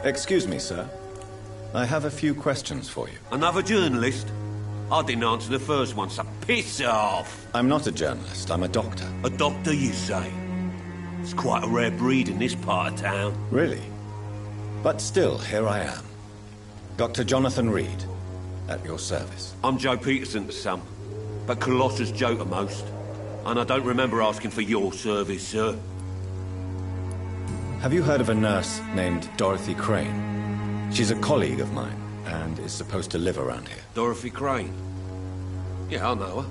Excuse me, sir. I have a few questions for you. Another journalist? I didn't answer the first one, so piss off! I'm not a journalist, I'm a doctor. A doctor, you say? It's quite a rare breed in this part of town. Really? But still, here I am. Dr. Jonathan Reed, at your service. I'm Joe Peterson to some, but Colossus Joe to most. And I don't remember asking for your service, sir. Have you heard of a nurse named Dorothy Crane? She's a colleague of mine, and is supposed to live around here. Dorothy Crane? Yeah, I know her.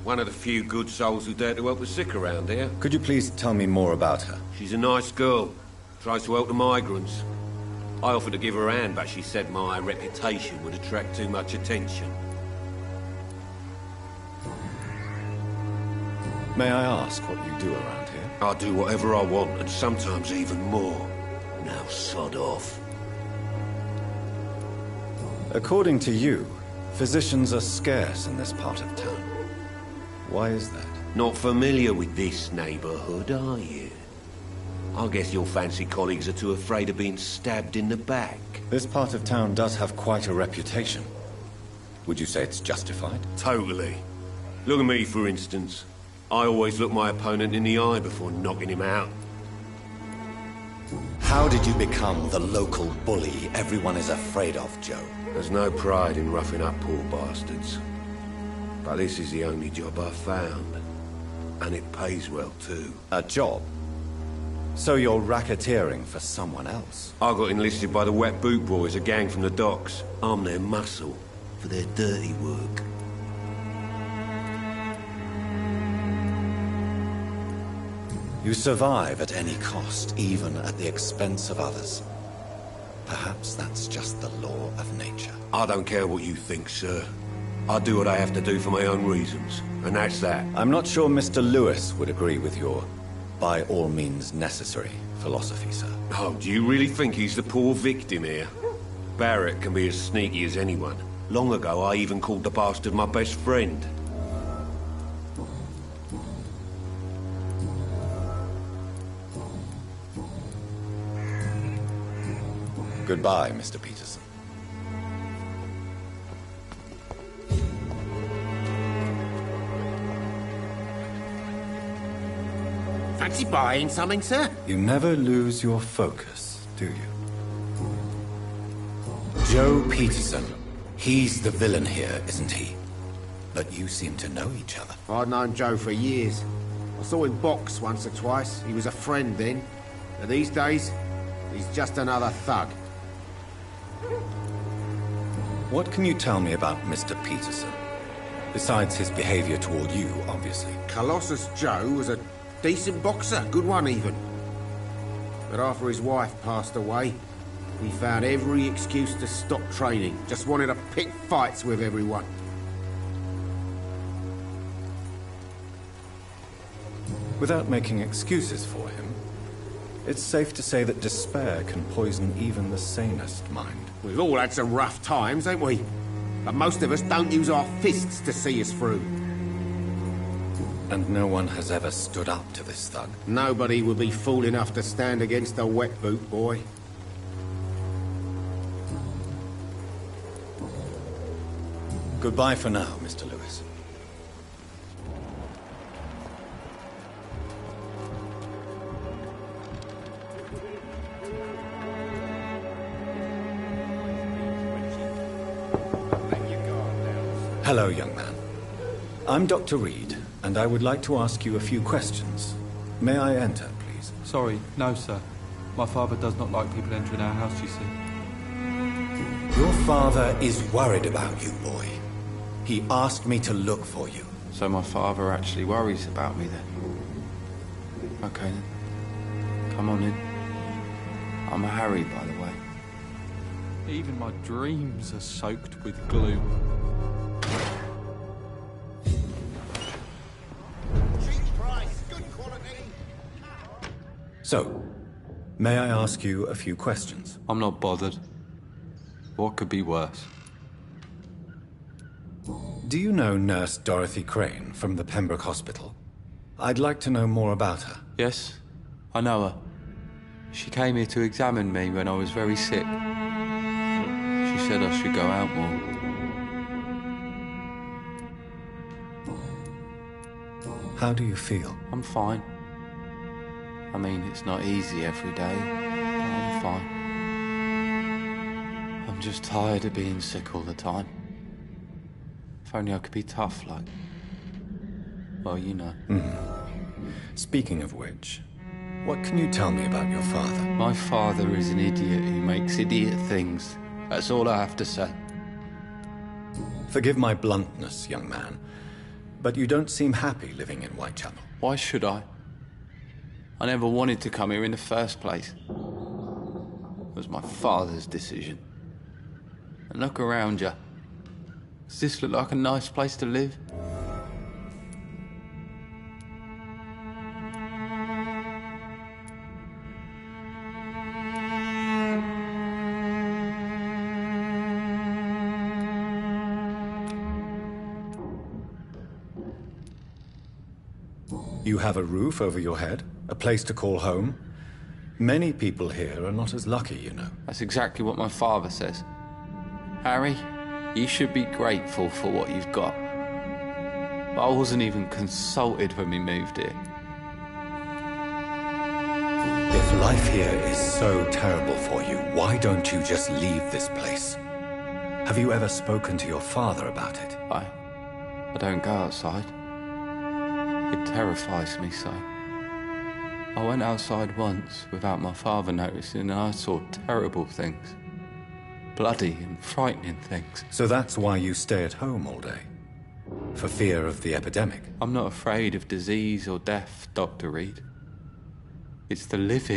One of the few good souls who dare to help the sick around here. Could you please tell me more about her? She's a nice girl. Tries to help the migrants. I offered to give her a hand, but she said my reputation would attract too much attention. May I ask what you do around here? I do whatever I want, and sometimes even more. Now sod off. According to you, physicians are scarce in this part of town. Why is that? Not familiar with this neighborhood, are you? I guess your fancy colleagues are too afraid of being stabbed in the back. This part of town does have quite a reputation. Would you say it's justified? Totally. Look at me, for instance. I always look my opponent in the eye before knocking him out. How did you become the local bully everyone is afraid of, Joe? There's no pride in roughing up poor bastards. But this is the only job I've found. And it pays well, too. A job? So you're racketeering for someone else? I got enlisted by the Wet Boot Boys, a gang from the docks. I'm their muscle for their dirty work. You survive at any cost, even at the expense of others. Perhaps that's just the law of nature. I don't care what you think, sir. I do what I have to do for my own reasons, and that's that. I'm not sure Mr. Lewis would agree with your by all means necessary philosophy, sir. Oh, do you really think he's the poor victim here? Barrett can be as sneaky as anyone. Long ago, I even called the bastard my best friend. Goodbye, Mr. Peterson. Fancy buying something, sir? You never lose your focus, do you? Joe Peterson. He's the villain here, isn't he? But you seem to know each other. I'd known Joe for years. I saw him box once or twice. He was a friend then. But these days, he's just another thug. What can you tell me about Mr. Peterson? Besides his behavior toward you, obviously. Colossus Joe was a decent boxer, good one even. But after his wife passed away, he found every excuse to stop training. Just wanted to pick fights with everyone. Without making excuses for him, it's safe to say that despair can poison even the sanest mind. We've all had some rough times, ain't we? But most of us don't use our fists to see us through. And no one has ever stood up to this thug. Nobody would be fool enough to stand against a wet boot boy. Goodbye for now, Mr. Lewis. Hello, young man. I'm Dr. Reed, and I would like to ask you a few questions. May I enter, please? Sorry, no, sir. My father does not like people entering our house, you see. Your father is worried about you, boy. He asked me to look for you. So my father actually worries about me, then? Okay, then. Come on in. I'm a Harry, by the way. Even my dreams are soaked with glue. So, may I ask you a few questions? I'm not bothered. What could be worse? Do you know Nurse Dorothy Crane from the Pembroke Hospital? I'd like to know more about her. Yes, I know her. She came here to examine me when I was very sick. She said I should go out more. How do you feel? I'm fine. I mean, it's not easy every day, but I'm fine. I'm just tired of being sick all the time. If only I could be tough, like... well, you know. Speaking of which, what can you tell me about your father? My father is an idiot who makes idiot things. That's all I have to say. Forgive my bluntness, young man, but you don't seem happy living in Whitechapel. Why should I? I never wanted to come here in the first place. It was my father's decision. And look around you. Does this look like a nice place to live? You have a roof over your head, a place to call home. Many people here are not as lucky, you know. That's exactly what my father says. Harry, you should be grateful for what you've got. But I wasn't even consulted when we moved here. If life here is so terrible for you, why don't you just leave this place? Have you ever spoken to your father about it? I don't go outside. It terrifies me so. I went outside once without my father noticing and I saw terrible things. Bloody and frightening things. So that's why you stay at home all day? For fear of the epidemic? I'm not afraid of disease or death, Dr. Reed. It's the living